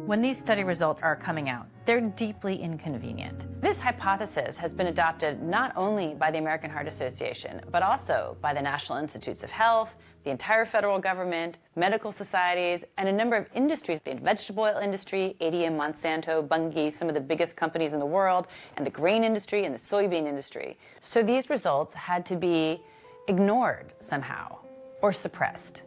When these study results are coming out, they're deeply inconvenient. This hypothesis has been adopted not only by the American Heart Association, but also by the National Institutes of Health, the entire federal government, medical societies, and a number of industries, the vegetable oil industry, ADM, Monsanto, Bunge, some of the biggest companies in the world, and the grain industry and the soybean industry. So these results had to be ignored somehow or suppressed.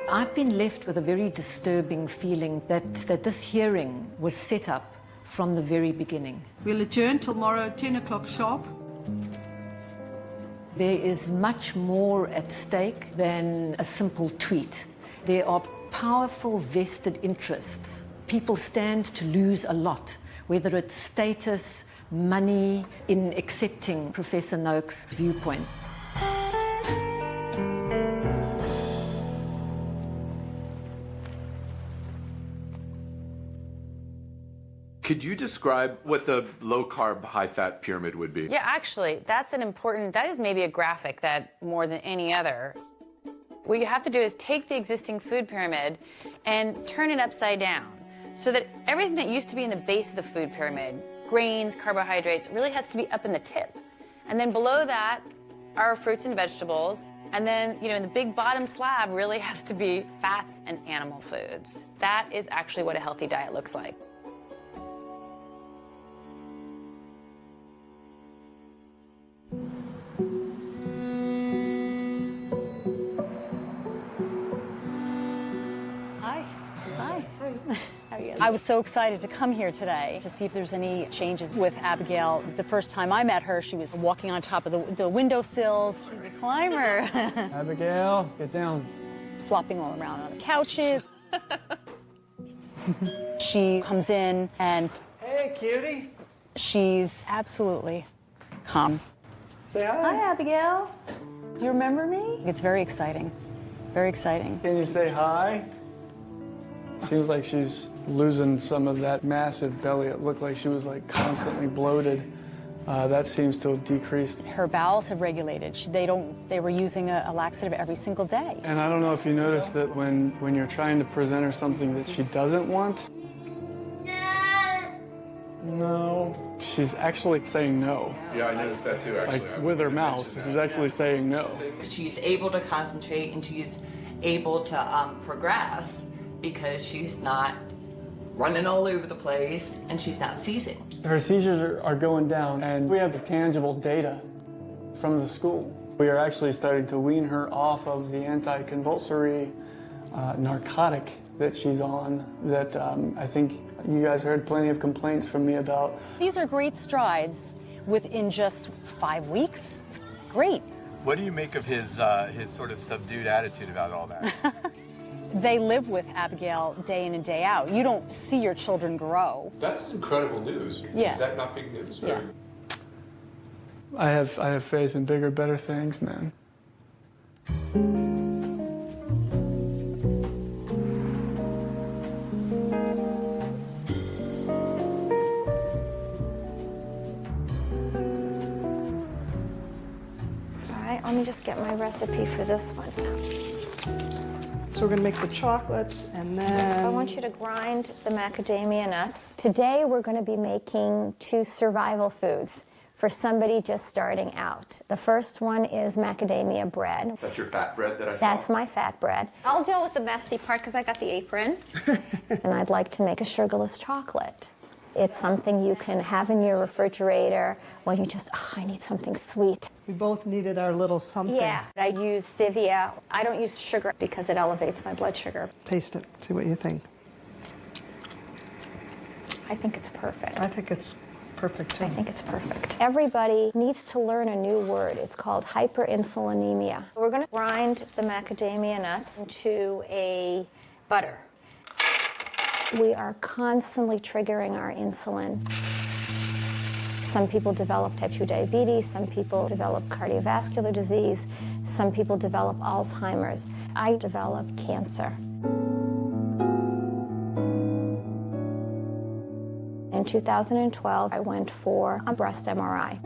I've been left with a very disturbing feeling that this hearing was set up from the very beginning. We'll adjourn tomorrow, 10 o'clock sharp. There is much more at stake than a simple tweet. There are powerful vested interests. People stand to lose a lot, whether it's status, money, in accepting Professor Noakes' viewpoint. Could you describe what the low-carb, high-fat pyramid would be? Yeah, actually, that is maybe a graphic that more than any other. What you have to do is take the existing food pyramid and turn it upside down so that everything that used to be in the base of the food pyramid, grains, carbohydrates, really has to be up in the tip. And then below that are fruits and vegetables. And then, in the big bottom slab really has to be fats and animal foods. That is actually what a healthy diet looks like. I was so excited to come here today to see if there's any changes with Abigail. The first time I met her, she was walking on top of the windowsills. She's a climber. Abigail, get down. Flopping all around on the couches. She comes in and... Hey, cutie. She's absolutely calm. Say hi. Hi, Abigail. Do you remember me? It's very exciting. Very exciting. Can you say hi? Seems like she's losing some of that massive belly. It looked like she was like constantly bloated. That seems to have decreased. Her bowels have regulated. They were using a laxative every single day. And I don't know if you noticed that when you're trying to present her something that she doesn't want. No. She's actually saying no. Yeah, I noticed that too, actually. Like with her mouth, she's actually saying no. She's able to concentrate and she's able to progress because she's not running all over the place and she's not seizing. Her seizures are going down, and we have tangible data from the school. We are actually starting to wean her off of the anti-convulsory narcotic that she's on that I think you guys heard plenty of complaints from me about. These are great strides within just 5 weeks. It's great. What do you make of his sort of subdued attitude about all that? They live with Abigail day in and day out. You don't see your children grow. That's incredible news. Yeah. Is that not big news? Yeah. I have faith in bigger, better things, man. All right, let me just get my recipe for this one. So we're going to make the chocolates, and then... I want you to grind the macadamia nuts. Today we're going to be making 2 survival foods for somebody just starting out. The first one is macadamia bread. That's your fat bread that I saw? That's my fat bread. I'll deal with the messy part because I got the apron. And I'd like to make a sugarless chocolate. It's something you can have in your refrigerator when you just, I need something sweet. We both needed our little something. Yeah, I use stevia. I don't use sugar because it elevates my blood sugar. Taste it, see what you think. I think it's perfect. I think it's perfect too. I think it's perfect. Everybody needs to learn a new word. It's called hyperinsulinemia. We're going to grind the macadamia nuts into a butter. We are constantly triggering our insulin. Some people develop type 2 diabetes, some people develop cardiovascular disease, some people develop Alzheimer's. I developed cancer. In 2012, I went for a breast MRI.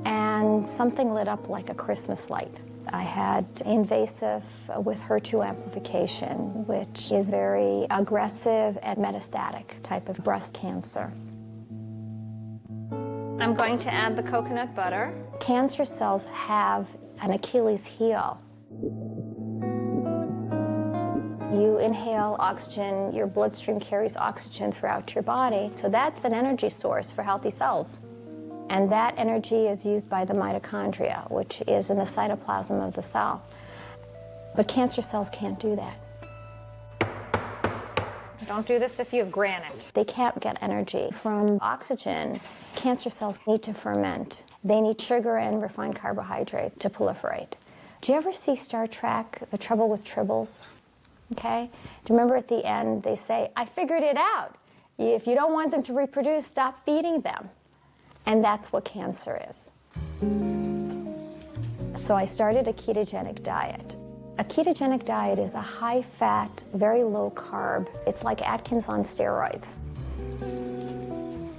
And something lit up like a Christmas light. I had invasive with HER2 amplification, which is very aggressive and metastatic type of breast cancer. I'm going to add the coconut butter. Cancer cells have an Achilles heel. You inhale oxygen, your bloodstream carries oxygen throughout your body, so that's an energy source for healthy cells. And that energy is used by the mitochondria, which is in the cytoplasm of the cell. But cancer cells can't do that. Don't do this if you have granite. They can't get energy from oxygen. Cancer cells need to ferment. They need sugar and refined carbohydrate to proliferate. Do you ever see Star Trek, The Trouble with Tribbles? Okay? Do you remember at the end they say, I figured it out. If you don't want them to reproduce, stop feeding them. And that's what cancer is. So I started a ketogenic diet. A ketogenic diet is a high-fat, very low-carb. It's like Atkins on steroids.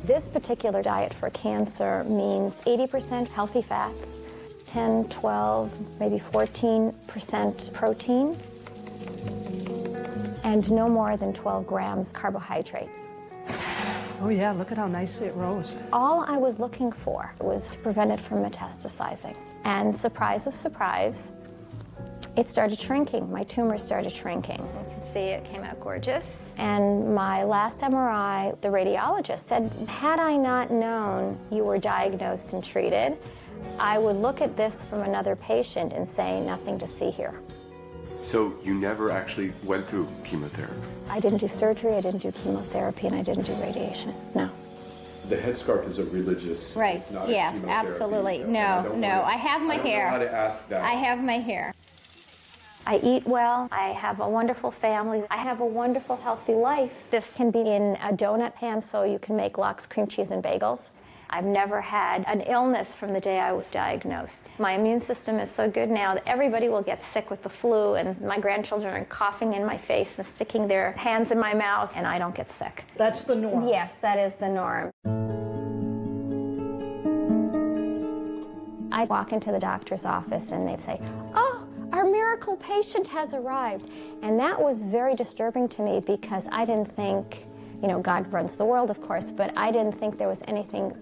This particular diet for cancer means 80% healthy fats, 10, 12, maybe 14% protein, and no more than 12 grams carbohydrates. Oh yeah, look at how nicely it rose. All I was looking for was to prevent it from metastasizing. And surprise of surprise, it started shrinking. My tumor started shrinking. You can see it came out gorgeous. And my last MRI, the radiologist said, had I not known you were diagnosed and treated, I would look at this from another patient and say, nothing to see here. So you never actually went through chemotherapy? I didn't do surgery, I didn't do chemotherapy, and I didn't do radiation, no. The headscarf is a religious. Right, it's not a yes, chemotherapy. absolutely. No, I have my hair. I don't know how to ask that. I have my hair. I eat well, I have a wonderful family, I have a wonderful healthy life. This can be in a donut pan so you can make lox, cream cheese, and bagels. I've never had an illness from the day I was diagnosed. My immune system is so good now that everybody will get sick with the flu, and my grandchildren are coughing in my face and sticking their hands in my mouth, and I don't get sick. That's the norm. Yes, that is the norm. I walk into the doctor's office and they say, "Oh, our miracle patient has arrived." And that was very disturbing to me because I didn't think, God runs the world, of course, but I didn't think there was anything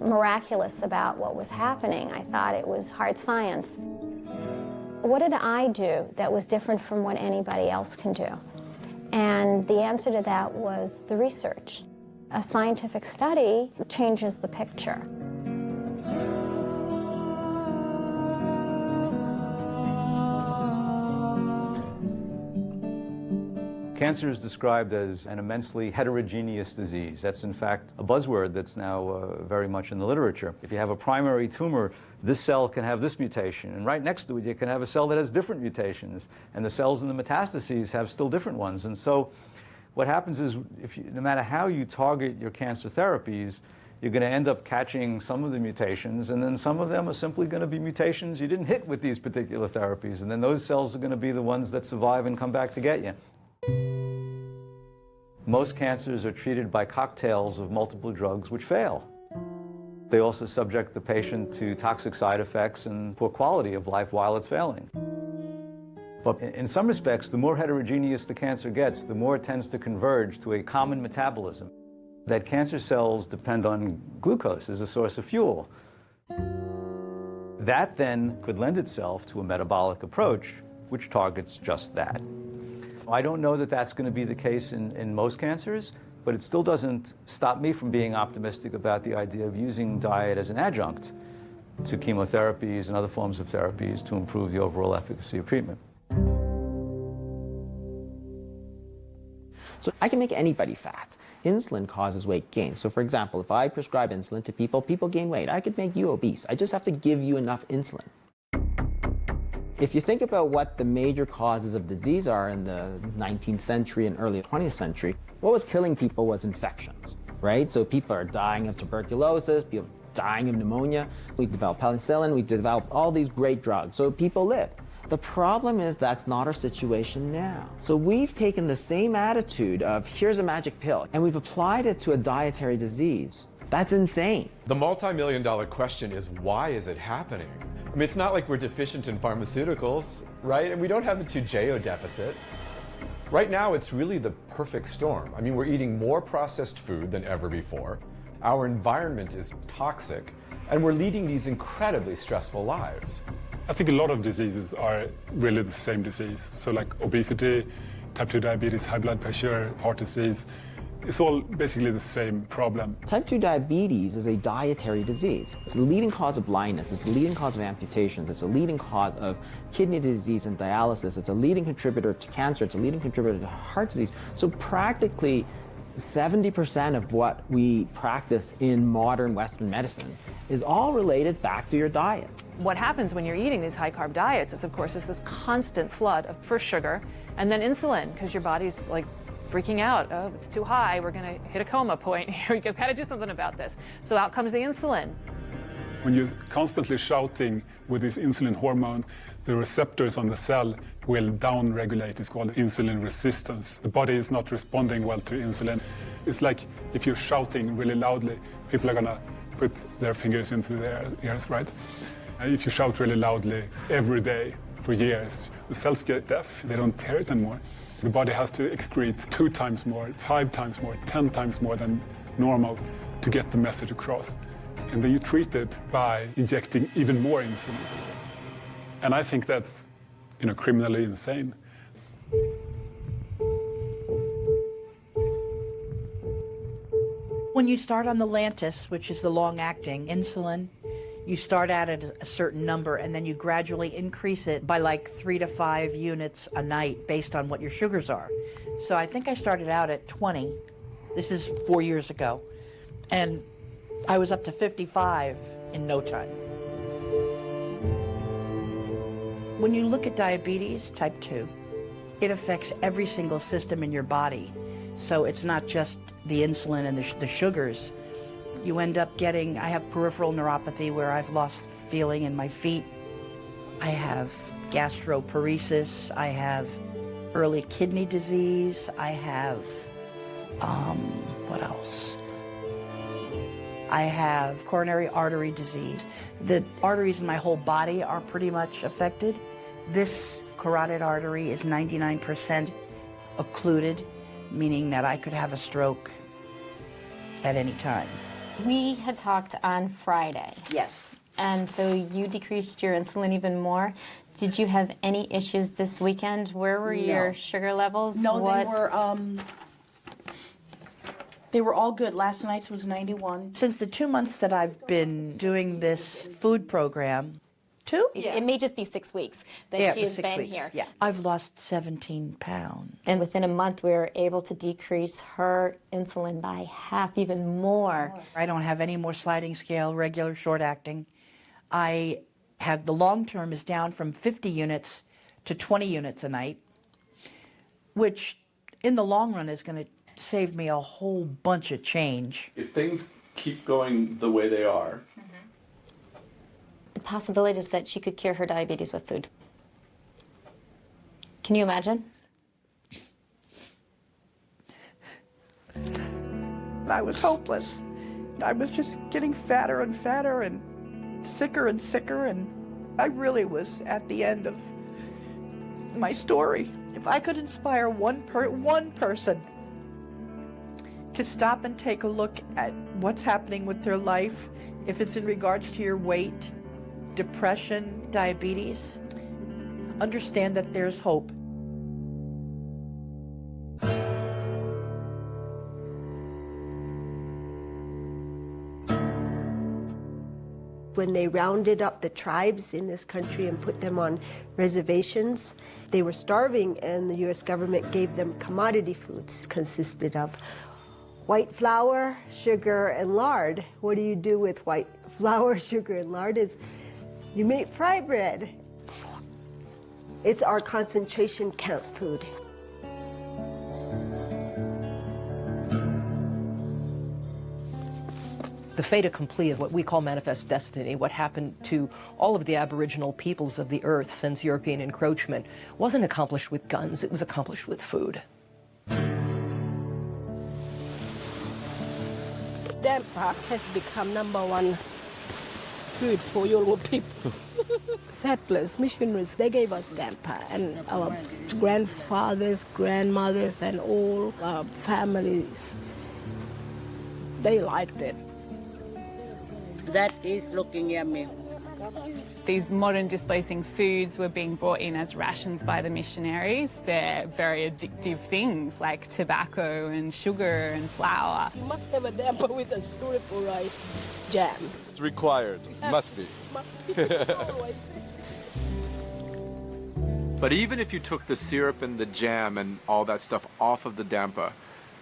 miraculous about what was happening. I thought it was hard science. What did I do that was different from what anybody else can do? And the answer to that was the research. A scientific study changes the picture. Cancer is described as an immensely heterogeneous disease. That's in fact a buzzword that's now very much in the literature. If you have a primary tumor, this cell can have this mutation, and right next to it you can have a cell that has different mutations, and the cells in the metastases have still different ones. And so what happens is, no matter how you target your cancer therapies, you're going to end up catching some of the mutations, and then some of them are simply going to be mutations you didn't hit with these particular therapies, and then those cells are going to be the ones that survive and come back to get you. Most cancers are treated by cocktails of multiple drugs which fail. They also subject the patient to toxic side effects and poor quality of life while it's failing. But in some respects, the more heterogeneous the cancer gets, the more it tends to converge to a common metabolism. That cancer cells depend on glucose as a source of fuel. That then could lend itself to a metabolic approach which targets just that. I don't know that that's going to be the case in most cancers, but it still doesn't stop me from being optimistic about the idea of using diet as an adjunct to chemotherapies and other forms of therapies to improve the overall efficacy of treatment. So I can make anybody fat. Insulin causes weight gain. So for example, if I prescribe insulin to people, people gain weight. I could make you obese. I just have to give you enough insulin. If you think about what the major causes of disease are in the 19th century and early 20th century, what was killing people was infections, right? So people are dying of tuberculosis, people dying of pneumonia. We developed penicillin, we developed all these great drugs, so people lived. The problem is that's not our situation now. So we've taken the same attitude of here's a magic pill, and we've applied it to a dietary disease. That's insane. The multi-million-dollar question is, why is it happening? I mean, it's not like we're deficient in pharmaceuticals, right? And we don't have a Toujeo deficit. Right now, it's really the perfect storm. I mean, we're eating more processed food than ever before. Our environment is toxic, and we're leading these incredibly stressful lives. I think a lot of diseases are really the same disease. So like obesity, type 2 diabetes, high blood pressure, heart disease, it's all basically the same problem. Type 2 diabetes is a dietary disease. It's the leading cause of blindness, it's the leading cause of amputations, it's the leading cause of kidney disease and dialysis, it's a leading contributor to cancer, it's a leading contributor to heart disease. So practically 70% of what we practice in modern Western medicine is all related back to your diet. What happens when you're eating these high-carb diets is, of course, is this constant flood of first sugar and then insulin, because your body's like freaking out. Oh, it's too high. We're going to hit a coma point here. We've got to do something about this. So out comes the insulin. When you're constantly shouting with this insulin hormone, the receptors on the cell will down-regulate. It's called insulin resistance. The body is not responding well to insulin. It's like if you're shouting really loudly, people are gonna put their fingers into their ears, right? If you shout really loudly every day for years, the cells get deaf. They don't hear it anymore. The body has to excrete 2 times more, 5 times more, 10 times more than normal to get the message across. And then you treat it by injecting even more insulin. And I think that's, criminally insane. When you start on the Lantus, which is the long-acting insulin, you start at a certain number and then you gradually increase it by like 3 to 5 units a night based on what your sugars are. So I think I started out at 20. This is 4 years ago. And I was up to 55 in no time. When you look at diabetes type 2, it affects every single system in your body. So it's not just the insulin and the sugars. You end up getting, I have peripheral neuropathy where I've lost feeling in my feet. I have gastroparesis. I have early kidney disease. I have, what else? I have coronary artery disease. The arteries in my whole body are pretty much affected. This carotid artery is 99% occluded, meaning that I could have a stroke at any time. We had talked on Friday. Yes. And so you decreased your insulin even more. Did you have any issues this weekend? Where were your sugar levels? No, they were all good. Last night's was 91. Since the 2 months that I've been doing this food program, 2? Yeah. It may just be 6 weeks that she has been here. Yeah. I've lost 17 pounds. And within a month, we were able to decrease her insulin by half, even more. I don't have any more sliding scale, regular short acting. I have the long term is down from 50 units to 20 units a night, which in the long run is going to save me a whole bunch of change. If things keep going the way they are, the possibility is that she could cure her diabetes with food. Can you imagine? I was hopeless. I was just getting fatter and fatter and sicker, and I really was at the end of my story. If I could inspire one person to stop and take a look at what's happening with their life, if it's in regards to your weight, depression, diabetes, understand that there's hope. When they rounded up the tribes in this country and put them on reservations, they were starving, and the U.S. government gave them commodity foods. It consisted of white flour, sugar, and lard. What do you do with white flour, sugar, and lard? Is you make fry bread. It's our concentration camp food. The fait accompli of what we call manifest destiny, what happened to all of the Aboriginal peoples of the earth since European encroachment, wasn't accomplished with guns, it was accomplished with food. Damper has become #1 food for Yoruba people. Settlers, missionaries, they gave us damper, and our grandfathers, grandmothers, and all our families, they liked it. That is looking yummy. These modern displacing foods were being brought in as rations by the missionaries. They're very addictive things like tobacco and sugar and flour. You must have a damper with a spherical rice jam. it's required. Must be. Must be. Always. But even if you took the syrup and the jam and all that stuff off of the damper,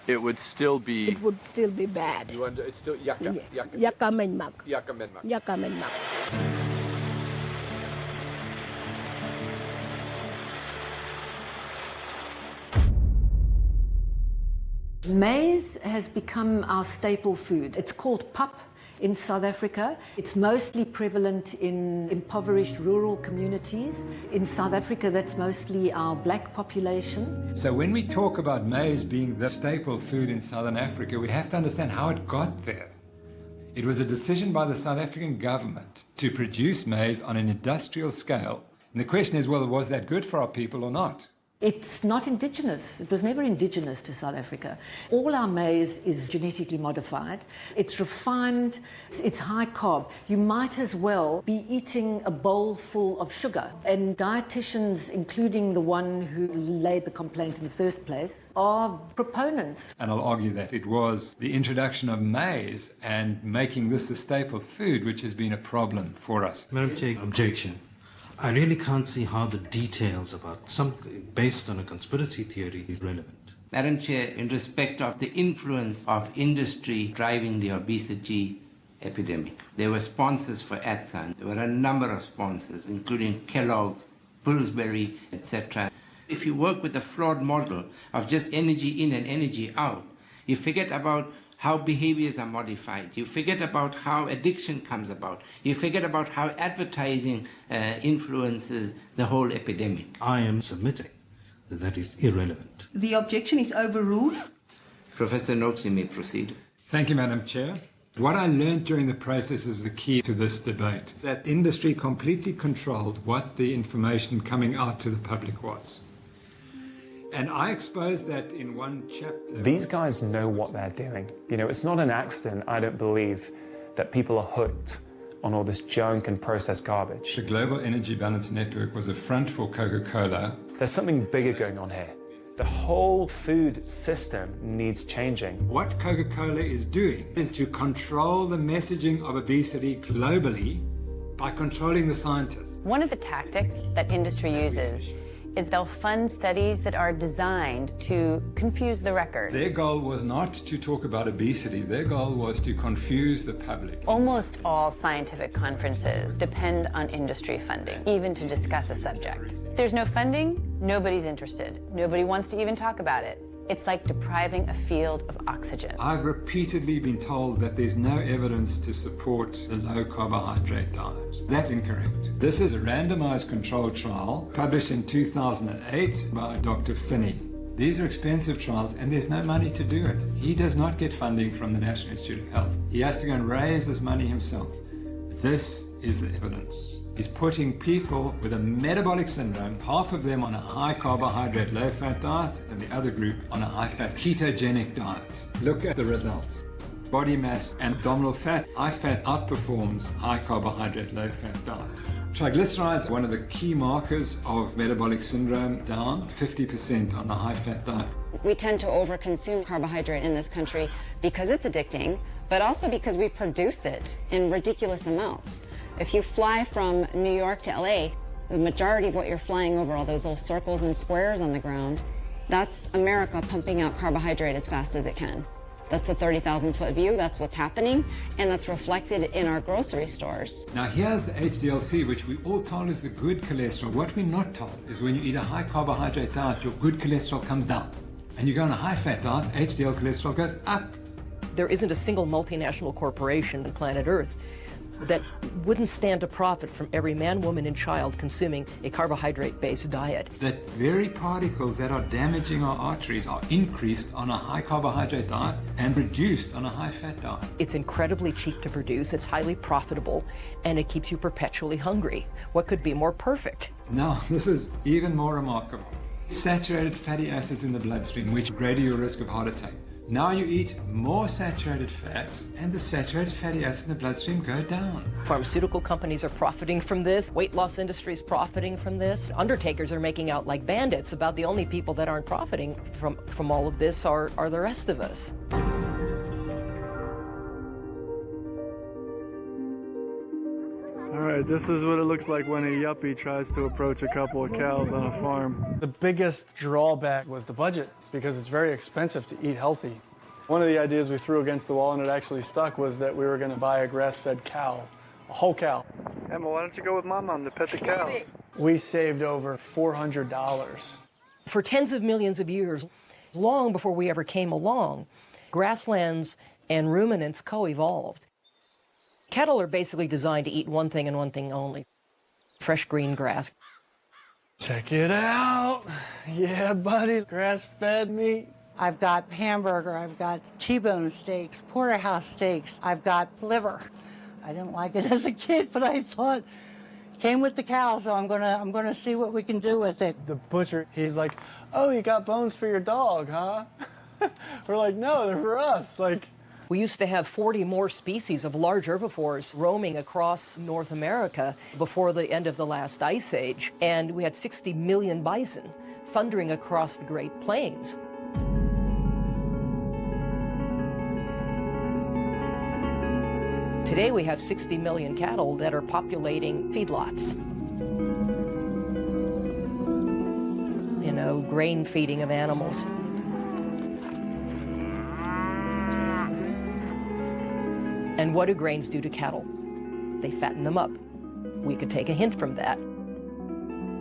it would still be... It would still be bad. It's still yakka. Yakka menmak. Yakka menmak. Yakka menmak. Maize has become our staple food. It's called pap in South Africa. It's mostly prevalent in impoverished rural communities. In South Africa, that's mostly our black population. So when we talk about maize being the staple food in Southern Africa, we have to understand how it got there. It was a decision by the South African government to produce maize on an industrial scale. And the question is, well, was that good for our people or not? It's not indigenous. It was never indigenous to South Africa. All our maize is genetically modified. It's refined. It's high carb. You might as well be eating a bowl full of sugar. And dietitians, including the one who laid the complaint in the first place, are proponents. And I'll argue that it was the introduction of maize and making this a staple food which has been a problem for us. Madam Chair, objection. I really can't see how the details about something based on a conspiracy theory is relevant. Madam Chair, in respect of the influence of industry driving the obesity epidemic, there were sponsors for ATSAN. There were a number of sponsors, including Kellogg's, Pillsbury, etc. If you work with a flawed model of just energy in and energy out, you forget about how behaviors are modified. You forget about how addiction comes about. You forget about how advertising influences the whole epidemic. I am submitting that that is irrelevant. The objection is overruled. Professor Noakes, you may proceed. Thank you, Madam Chair. What I learned during the process is the key to this debate, that industry completely controlled what the information coming out to the public was. And I exposed that in one chapter. These guys know what they're doing. You know, it's not an accident, I don't believe, that people are hooked on all this junk and processed garbage. The Global Energy Balance Network was a front for Coca-Cola. There's something bigger going on here. The whole food system needs changing. What Coca-Cola is doing is to control the messaging of obesity globally by controlling the scientists. One of the tactics that industry uses is they'll fund studies that are designed to confuse the record. Their goal was not to talk about obesity. Their goal was to confuse the public. Almost all scientific conferences depend on industry funding, even to discuss a subject. If there's no funding, nobody's interested. Nobody wants to even talk about it. It's like depriving a field of oxygen. I've repeatedly been told that there's no evidence to support the low carbohydrate diet. That's incorrect. This is a randomized controlled trial published in 2008 by Dr. Finney. These are expensive trials and there's no money to do it. He does not get funding from the National Institute of Health. He has to go and raise his money himself. This is the evidence. He's putting people with a metabolic syndrome, half of them on a high carbohydrate, low fat diet, and the other group on a high fat ketogenic diet. Look at the results. Body mass and abdominal fat, high fat outperforms high carbohydrate, low fat diet. Triglycerides, one of the key markers of metabolic syndrome, down 50% on the high fat diet. We tend to overconsume carbohydrate in this country because it's addicting, but also because we produce it in ridiculous amounts. If you fly from New York to LA, the majority of what you're flying over, all those little circles and squares on the ground, that's America pumping out carbohydrate as fast as it can. That's the 30,000-foot view, that's what's happening, and that's reflected in our grocery stores. Now here's the HDLC, which we all told is the good cholesterol. What we're not told is when you eat a high carbohydrate diet, your good cholesterol comes down. And you go on a high fat diet, HDL cholesterol goes up. There isn't a single multinational corporation on planet Earth that wouldn't stand to profit from every man, woman, and child consuming a carbohydrate-based diet. That very particles that are damaging our arteries are increased on a high carbohydrate diet and reduced on a high fat diet. It's incredibly cheap to produce, it's highly profitable, and it keeps you perpetually hungry. What could be more perfect? Now, this is even more remarkable. Saturated fatty acids in the bloodstream, which greater your risk of heart attack. Now you eat more saturated fat, and the saturated fatty acids in the bloodstream go down. Pharmaceutical companies are profiting from this. Weight loss industry is profiting from this. Undertakers are making out like bandits. About the only people that aren't profiting from all of this are the rest of us. All right, this is what it looks like when a yuppie tries to approach a couple of cows on a farm. The biggest drawback was the budget, because it's very expensive to eat healthy. One of the ideas we threw against the wall, and it actually stuck, was that we were going to buy a grass-fed cow, a whole cow. Emma, why don't you go with my mom to pet the cows? We saved over $400. For tens of millions of years, long before we ever came along, grasslands and ruminants co-evolved. Cattle are basically designed to eat one thing and one thing only: fresh green grass. Check it out. Yeah, buddy, grass-fed meat. I've got hamburger, I've got T-bone steaks, porterhouse steaks, I've got liver. I didn't like it as a kid, but I thought came with the cow, so I'm gonna see what we can do with it. The butcher, he's like, "Oh, you got bones for your dog, huh?" We're like, "No, they're for us." Like, we used to have 40 more species of large herbivores roaming across North America before the end of the last ice age, and we had 60 million bison thundering across the Great Plains. Today we have 60 million cattle that are populating feedlots. You know, grain feeding of animals. And what do grains do to cattle? They fatten them up. We could take a hint from that.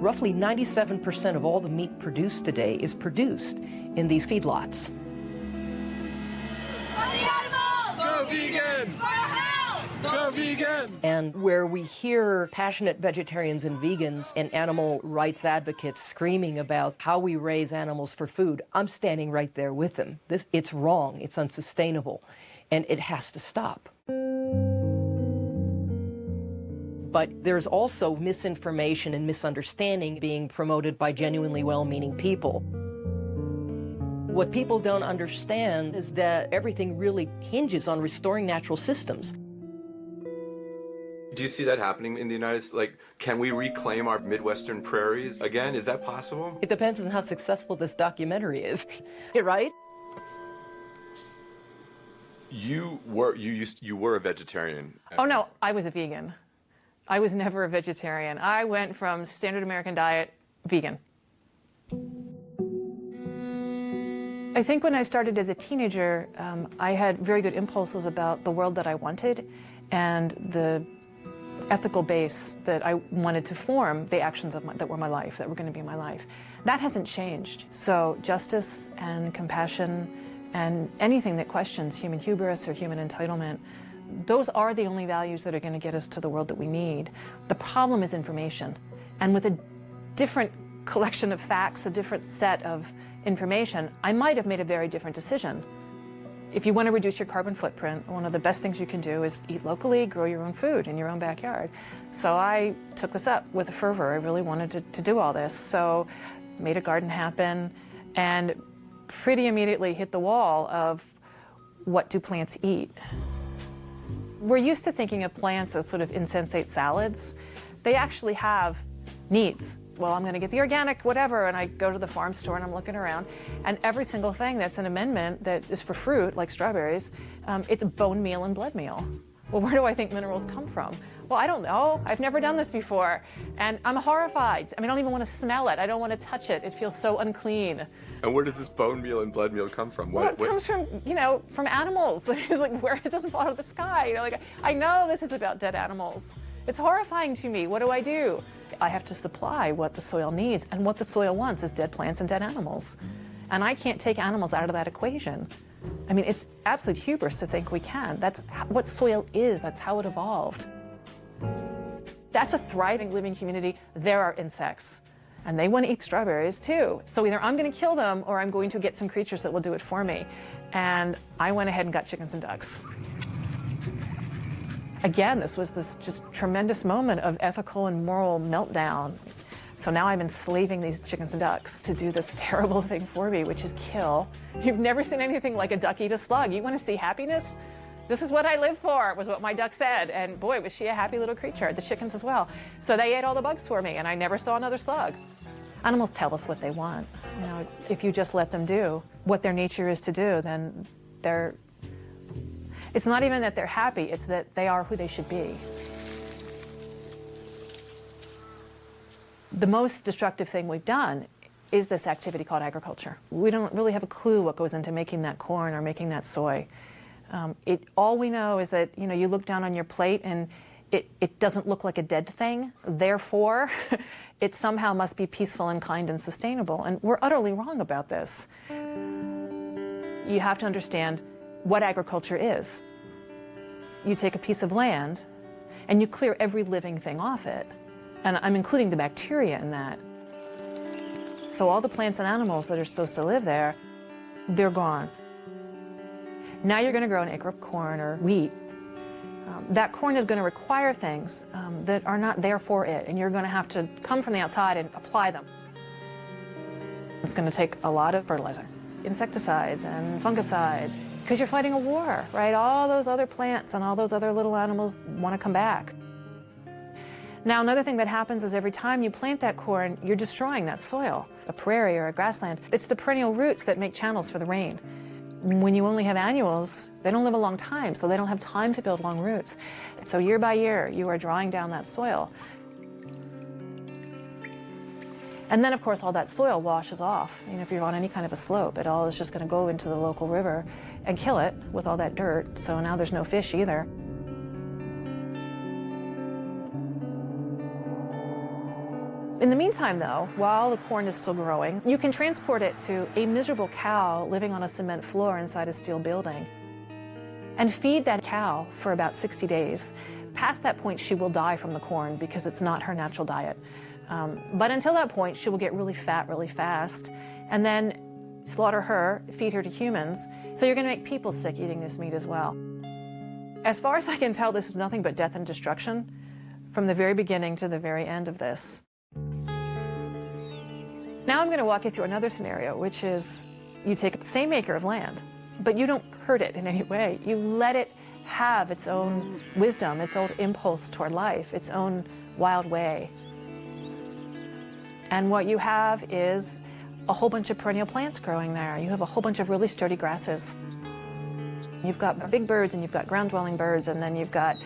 Roughly 97% of all the meat produced today is produced in these feedlots. Go vegan! For health! Go vegan! And where we hear passionate vegetarians and vegans and animal rights advocates screaming about how we raise animals for food, I'm standing right there with them. It's wrong, it's unsustainable, and it has to stop. But there's also misinformation and misunderstanding being promoted by genuinely well-meaning people. What people don't understand is that everything really hinges on restoring natural systems. Do you see that happening in the United States? Like, can we reclaim our Midwestern prairies again? Is that possible? It depends on how successful this documentary is, right? You were a vegetarian. Oh no, I was a vegan. I was never a vegetarian. I went from standard American diet, vegan. I think when I started as a teenager, I had very good impulses about the world that I wanted and the ethical base that I wanted to form the actions of that were my life, that were going to be my life. That hasn't changed. So justice and compassion and anything that questions human hubris or human entitlement, those are the only values that are going to get us to the world that we need. The problem is information. And with a different collection of facts, a different set of information, I might have made a very different decision. If you want to reduce your carbon footprint, one of the best things you can do is eat locally, grow your own food in your own backyard. So I took this up with a fervor. I really wanted to do all this. So made a garden happen and pretty immediately hit the wall of what do plants eat? We're used to thinking of plants as sort of insensate salads. They actually have needs. Well, I'm going to get the organic whatever, and I go to the farm store and I'm looking around, and every single thing that's an amendment that is for fruit, like strawberries, it's bone meal and blood meal. Well, where do I think minerals come from? Well, I don't know. I've never done this before, and I'm horrified. I mean, I don't even want to smell it. I don't want to touch it. It feels so unclean. And where does this bone meal and blood meal come from? Well, it comes from, from animals. It's like where it doesn't fall out of the sky. Like I know this is about dead animals. It's horrifying to me. What do? I have to supply what the soil needs, and what the soil wants is dead plants and dead animals. And I can't take animals out of that equation. I mean, it's absolute hubris to think we can. That's what soil is. That's how it evolved. That's a thriving, living community. There are insects, and they want to eat strawberries too. So either I'm going to kill them, or I'm going to get some creatures that will do it for me. And I went ahead and got chickens and ducks. Again, this was this just tremendous moment of ethical and moral meltdown. So now I'm enslaving these chickens and ducks to do this terrible thing for me, which is kill. You've never seen anything like a duck eat a slug. You want to see happiness? This is what I live for, was what my duck said. And boy, was she a happy little creature, the chickens as well. So they ate all the bugs for me, and I never saw another slug. Animals tell us what they want. If you just let them do what their nature is to do, then it's not even that they're happy, it's that they are who they should be. The most destructive thing we've done is this activity called agriculture. We don't really have a clue what goes into making that corn or making that soy. All we know is that you look down on your plate and it doesn't look like a dead thing. Therefore, it somehow must be peaceful and kind and sustainable. And we're utterly wrong about this. You have to understand what agriculture is. you take a piece of land and you clear every living thing off it. And I'm including the bacteria in that. So all the plants and animals that are supposed to live there, they're gone. Now you're going to grow an acre of corn or wheat. That corn is going to require things that are not there for it, and you're going to have to come from the outside and apply them. It's going to take a lot of fertilizer, insecticides and fungicides, because you're fighting a war, right? All those other plants and all those other little animals want to come back. Now, another thing that happens is every time you plant that corn, you're destroying that soil, a prairie or a grassland. It's the perennial roots that make channels for the rain. When you only have annuals, they don't live a long time, so they don't have time to build long roots. So year by year, you are drawing down that soil. And then, of course, all that soil washes off. You know, if you're on any kind of a slope, it all is just going to go into the local river and kill it with all that dirt. So now there's no fish either. In the meantime, though, while the corn is still growing, you can transport it to a miserable cow living on a cement floor inside a steel building and feed that cow for about 60 days. Past that point, she will die from the corn because it's not her natural diet. But until that point, she will get really fat really fast, and then slaughter her, feed her to humans. So you're going to make people sick eating this meat as well. As far as I can tell, this is nothing but death and destruction from the very beginning to the very end of this. Now I'm going to walk you through another scenario, which is you take the same acre of land, but you don't hurt it in any way. You let it have its own wisdom, its own impulse toward life, its own wild way. And what you have is a whole bunch of perennial plants growing there. You have a whole bunch of really sturdy grasses. You've got big birds and you've got ground-dwelling birds, and then you've got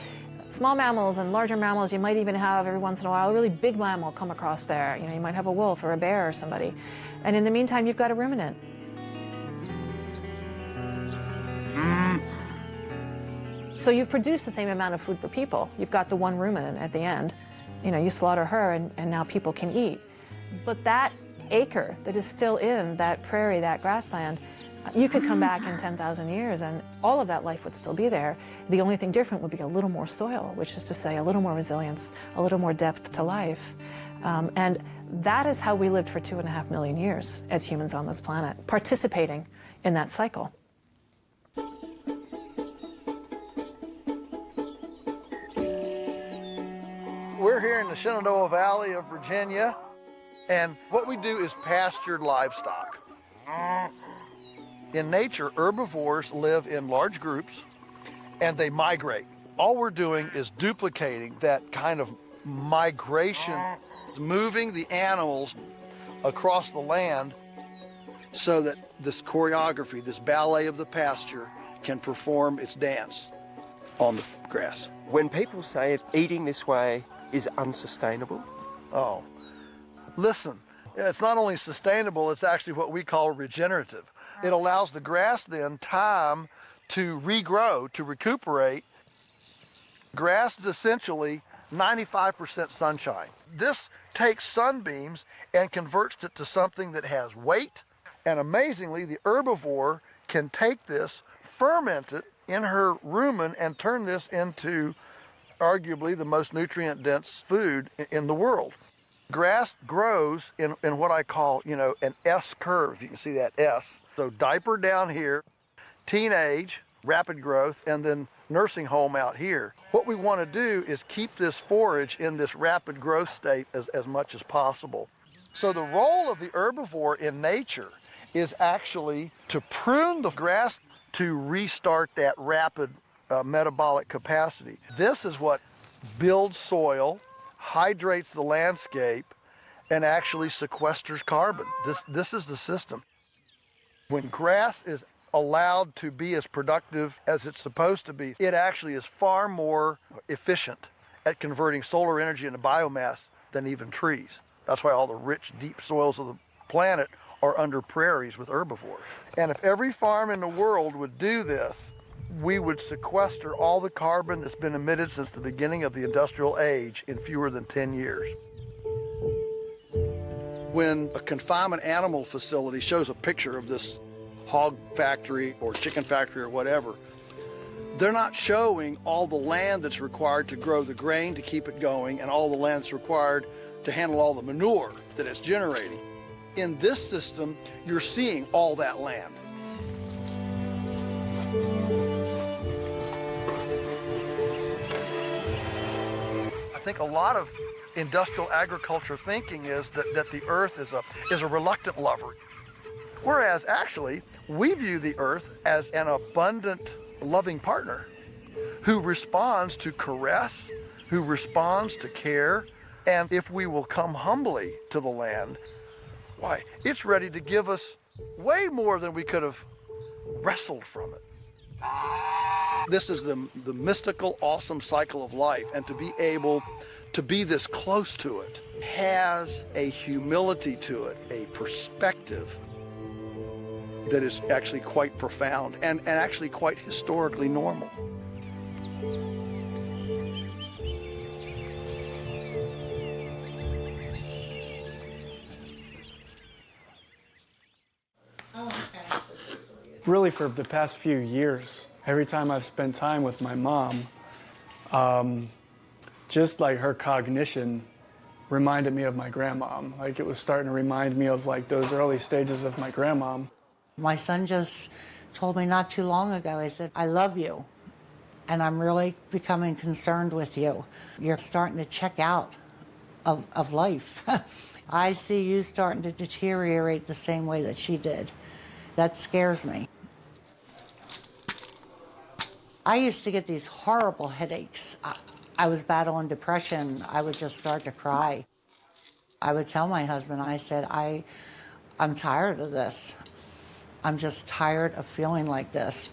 small mammals and larger mammals. You might even have, every once in a while, a really big mammal come across there. You know, you might have a wolf or a bear or somebody. And in the meantime, you've got a ruminant. So you've produced the same amount of food for people. You've got the one ruminant at the end. You know, you slaughter her and now people can eat. But that acre that is still in that prairie, that grassland, you could come back in 10,000 years and all of that life would still be there. The only thing different would be a little more soil, which is to say a little more resilience, a little more depth to life. And that is how we lived for 2.5 million years as humans on this planet, participating in that cycle. We're here in the Shenandoah Valley of Virginia, and what we do is pastured livestock. In nature, herbivores live in large groups and they migrate. All we're doing is duplicating that kind of migration, moving the animals across the land so that this choreography, this ballet of the pasture, can perform its dance on the grass. When people say eating this way is unsustainable, oh, listen, it's not only sustainable, it's actually what we call regenerative. It allows the grass then time to regrow, to recuperate. Grass is essentially 95% sunshine. This takes sunbeams and converts it to something that has weight. And amazingly, the herbivore can take this, ferment it in her rumen, and turn this into arguably the most nutrient-dense food in the world. Grass grows in what I call, you know, an S curve. You can see that S. So diaper down here, teenage, rapid growth, and then nursing home out here. What we want to do is keep this forage in this rapid growth state as much as possible. So the role of the herbivore in nature is actually to prune the grass to restart that rapid metabolic capacity. This is what builds soil, hydrates the landscape, and actually sequesters carbon. This is the system. When grass is allowed to be as productive as it's supposed to be, it actually is far more efficient at converting solar energy into biomass than even trees. That's why all the rich, deep soils of the planet are under prairies with herbivores. And if every farm in the world would do this, we would sequester all the carbon that's been emitted since the beginning of the industrial age in fewer than 10 years. When a confinement animal facility shows a picture of this hog factory or chicken factory or whatever, They're not showing all the land that's required to grow the grain to keep it going and all the land that's required to handle all the manure that it's generating. In this system, you're seeing all that land. I think a lot of industrial agriculture thinking is that the earth is a reluctant lover. Whereas actually, we view the earth as an abundant, loving partner who responds to caress, who responds to care, and if we will come humbly to the land, why, it's ready to give us way more than we could have wrestled from it. This is the mystical, awesome cycle of life, and to be able to be this close to it has a humility to it, a perspective that is actually quite profound and actually quite historically normal. Really, for the past few years, every time I've spent time with my mom, just like her cognition reminded me of my grandmom. Like it was starting to remind me of like those early stages of my grandmom. My son just told me not too long ago, he said, I love you, and I'm really becoming concerned with you. You're starting to check out of life. I see you starting to deteriorate the same way that she did. That scares me. I used to get these horrible headaches. I was battling depression. I would just start to cry. I would tell my husband, I said, I'm tired of this. I'm just tired of feeling like this.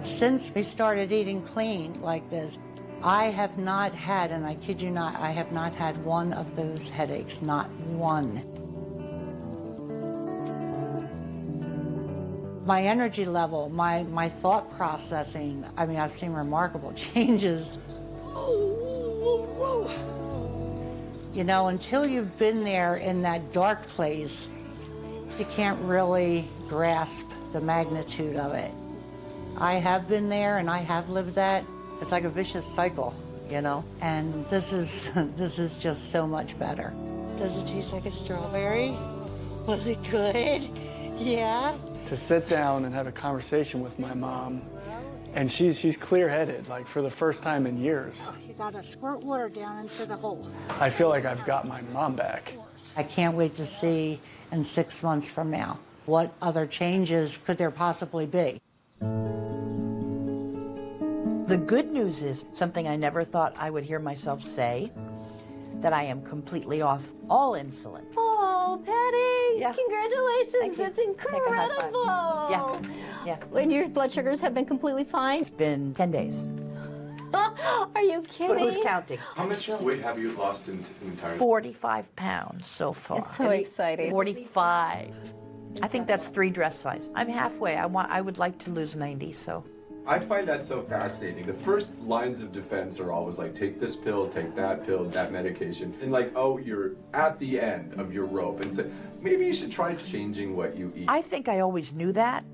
Since we started eating clean like this, I have not had, and I kid you not, I have not had one of those headaches, not one. My energy level, my thought processing, I mean, I've seen remarkable changes. You know, until you've been there in that dark place, you can't really grasp the magnitude of it. I have been there and I have lived that. It's like a vicious cycle, you know? And this is just so much better. Does it taste like a strawberry? Was it good? Yeah? To sit down and have a conversation with my mom, and she's clear-headed, like for the first time in years. You gotta squirt water down into the hole. I feel like I've got my mom back. I can't wait to see in 6 months from now, what other changes could there possibly be? The good news is something I never thought I would hear myself say, that I am completely off all insulin. Oh, Patty, Yeah. congratulations. That's incredible. Yeah. When your blood sugars have been completely fine? It's been 10 days. Are you kidding? But who's counting? How much weight have you lost in entirety? 45 pounds so far. It's so exciting. 45. I think that's 3 dress size. I'm halfway. I would like to lose 90, so. I find that so fascinating. The first lines of defense are always like, take this pill, take that pill, that medication. And like, oh, you're at the end of your rope. And so maybe you should try changing what you eat. I think I always knew that,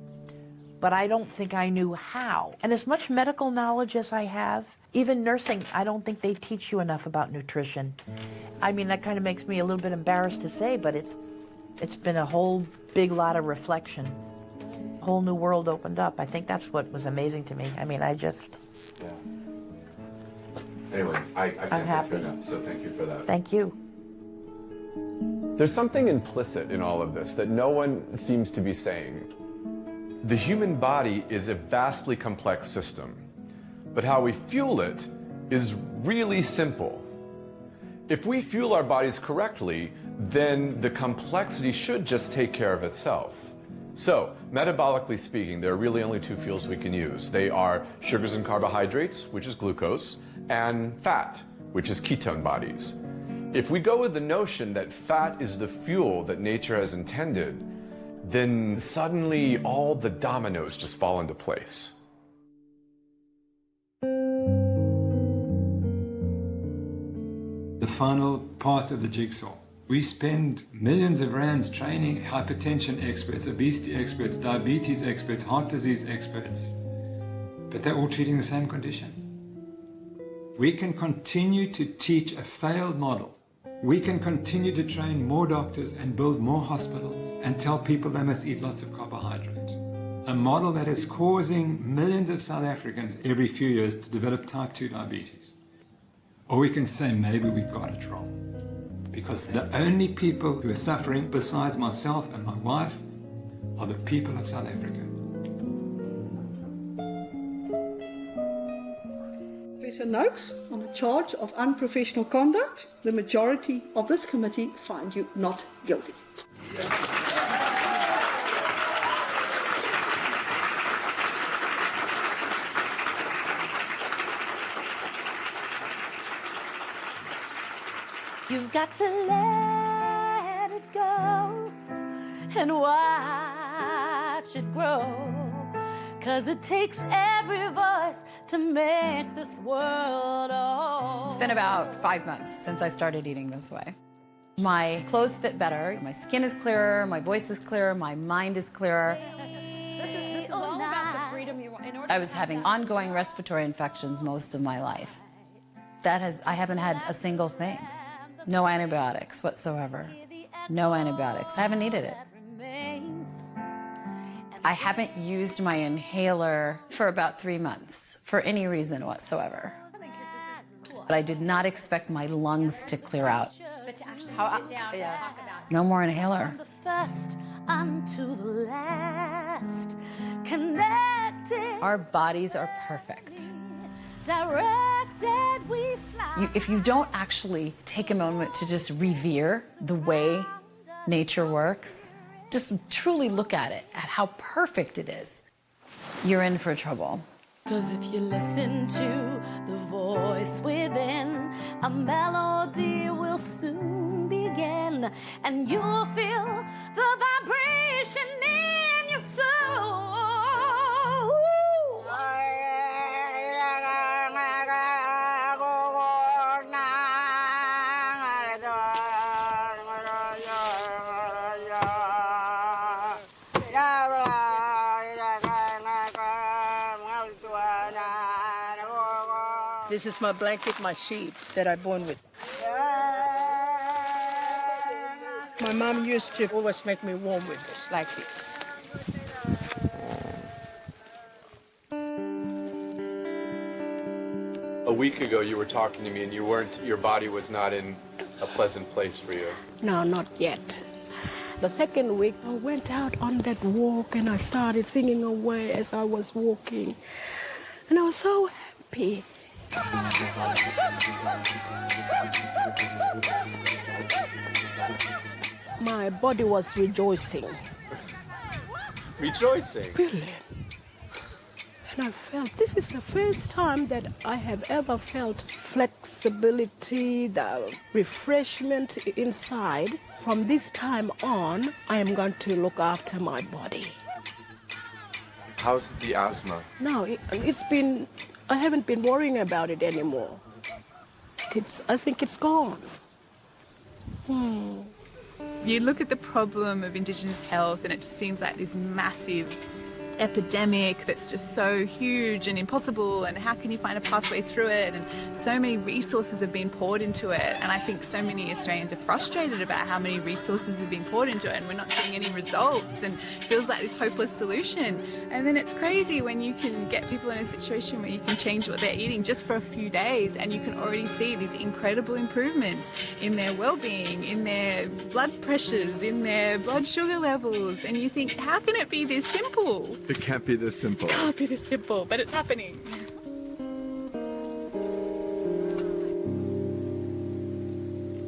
but I don't think I knew how. And as much medical knowledge as I have, even nursing, I don't think they teach you enough about nutrition. I mean, that kind of makes me a little bit embarrassed to say, but it's been a whole big lot of reflection. A whole new world opened up. I think that's what was amazing to me. I mean, I just... Yeah. Anyway, I can't I'm happy. that, so thank you for that. Thank you. There's something implicit in all of this that no one seems to be saying. The human body is a vastly complex system, but how we fuel it is really simple. If we fuel our bodies correctly, then the complexity should just take care of itself. So, metabolically speaking, there are really only 2 fuels we can use. They are sugars and carbohydrates, which is glucose, and fat, which is ketone bodies. If we go with the notion that fat is the fuel that nature has intended, then suddenly all the dominoes just fall into place. The final part of the jigsaw. We spend millions of rands training hypertension experts, obesity experts, diabetes experts, heart disease experts, but they're all treating the same condition. We can continue to teach a failed model. We can continue to train more doctors and build more hospitals and tell people they must eat lots of carbohydrates. A model that is causing millions of South Africans every few years to develop type 2 diabetes. Or we can say maybe we got it wrong. Because the only people who are suffering besides myself and my wife are the people of South Africa. Professor Noakes, on a charge of unprofessional conduct, the majority of this committee find you not guilty. You've got to let it go and watch it grow, 'cause it takes every voice to make this world whole. It's been about 5 months since I started eating this way. My clothes fit better, my skin is clearer, my voice is clearer, my mind is clearer. This is all about the freedom you want. I was having ongoing respiratory infections most of my life. I haven't had a single thing. No antibiotics whatsoever. No antibiotics. I haven't needed it. I haven't used my inhaler for about 3 months for any reason whatsoever. But I did not expect my lungs to clear out. But to actually sit down and talk about No more inhaler. From the first unto the last, connected, Our bodies are perfect. directed, we fly. If you don't actually take a moment to just revere the way nature works, just truly look at it, at how perfect it is, you're in for trouble. 'Cause if you listen to the voice within, a melody will soon begin, and you'll feel the vibration in your soul. This is my blanket, my sheets that I born with. My mom used to always make me warm with this, like this. A week ago, you were talking to me, and your body was not in a pleasant place for you. No, not yet. The second week, I went out on that walk and I started singing away as I was walking. And I was so happy. My body was rejoicing. Rejoicing? Really. And I felt, this is the first time that I have ever felt flexibility, the refreshment inside. From this time on, I am going to look after my body. How's the asthma? No, I haven't been worrying about it anymore. I think it's gone. You look at the problem of Indigenous health and it just seems like this massive epidemic that's just so huge and impossible, and how can you find a pathway through it, and so many resources have been poured into it, and I think so many Australians are frustrated about how many resources have been poured into it and we're not seeing any results, and it feels like this hopeless solution. And then it's crazy when you can get people in a situation where you can change what they're eating just for a few days, and you can already see these incredible improvements in their well-being, in their blood pressures, in their blood sugar levels, and you think, how can it be this simple? It can't be this simple. It can't be this simple, but it's happening.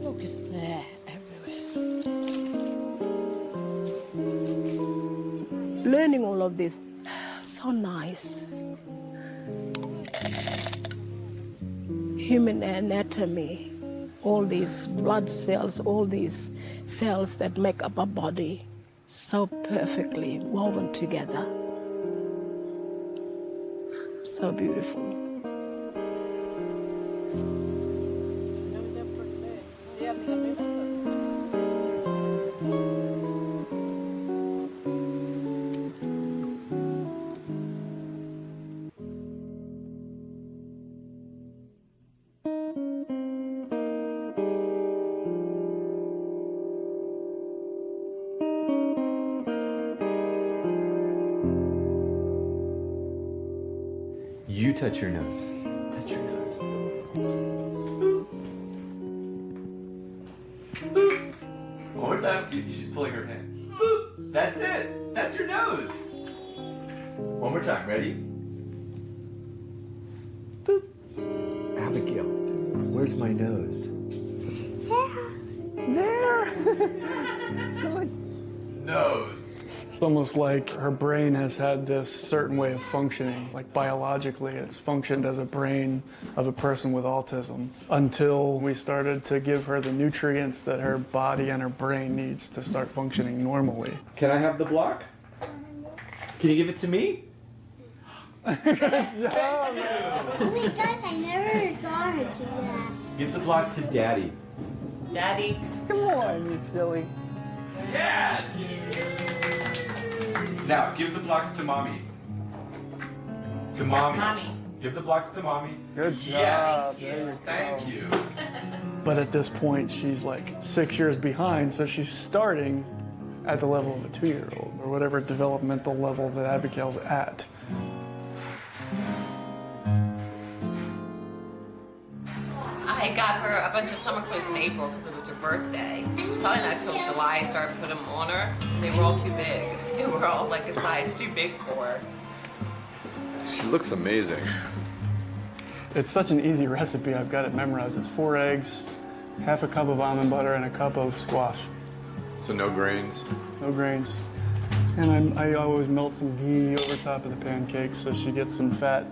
Look at that everywhere. Learning all of this, so nice. Human anatomy, all these blood cells, all these cells that make up our body, so perfectly woven together. So beautiful. touch your nose. Touch your nose. One more time. She's pulling her hand. Boop. That's it. That's your nose. One more time. Ready? Boop. Abigail, where's my nose? There. Nose. It's almost like her brain has had this certain way of functioning. Like biologically, it's functioned as a brain of a person with autism until we started to give her the nutrients that her body and her brain needs to start functioning normally. Can I have the block? Can you give it to me? Good job. Oh my gosh, I never thought her to that. Give the block to Daddy. Daddy. Come on, you silly. Yes! Now, give the blocks to Mommy. To Mommy. Mommy. Give the blocks to Mommy. Good job. Yes! There you go. Thank you. But at this point, she's like 6 years behind, so she's starting at the level of a 2-year-old, or whatever developmental level that Abigail's at. I got her a bunch of summer clothes in April because it was her birthday. It's probably not till July I started putting them on her. They were all too big. They were all like a size too big for her. She looks amazing. It's such an easy recipe, I've got it memorized. It's 4 eggs, half a cup of almond butter, and a cup of squash. So no grains? No grains. And I always melt some ghee over top of the pancakes so she gets some fat.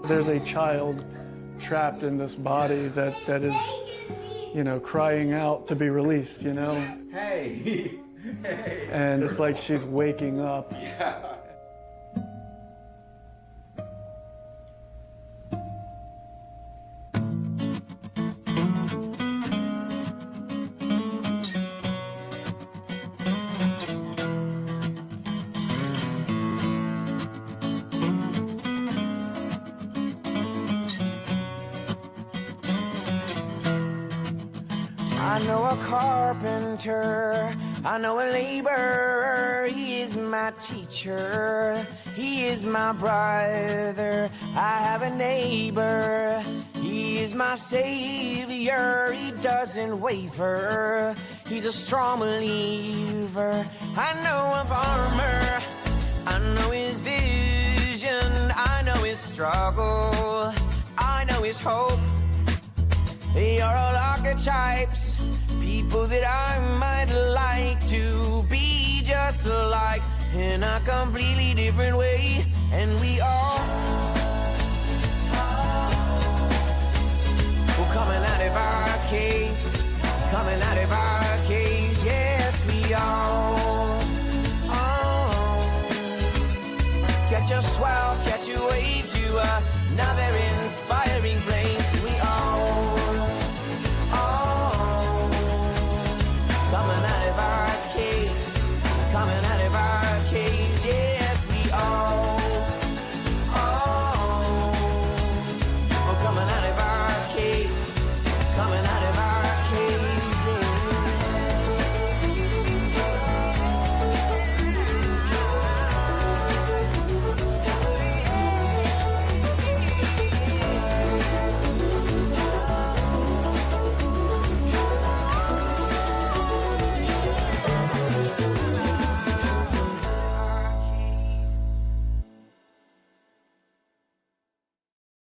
There's a child trapped in this body that is, you know, crying out to be released, you know? Hey! Hey! And it's like she's waking up. Yeah. I know a carpenter, I know a laborer, he is my teacher, he is my brother. I have a neighbor, he is my savior, he doesn't waver, he's a strong believer. I know a farmer, I know his vision, I know his struggle, I know his hope. They are all archetypes, people that I might like to be just like in a completely different way. And we all we're coming out of our caves, coming out of our caves, yes we all. Catch a swell, catch a wave to another inspired.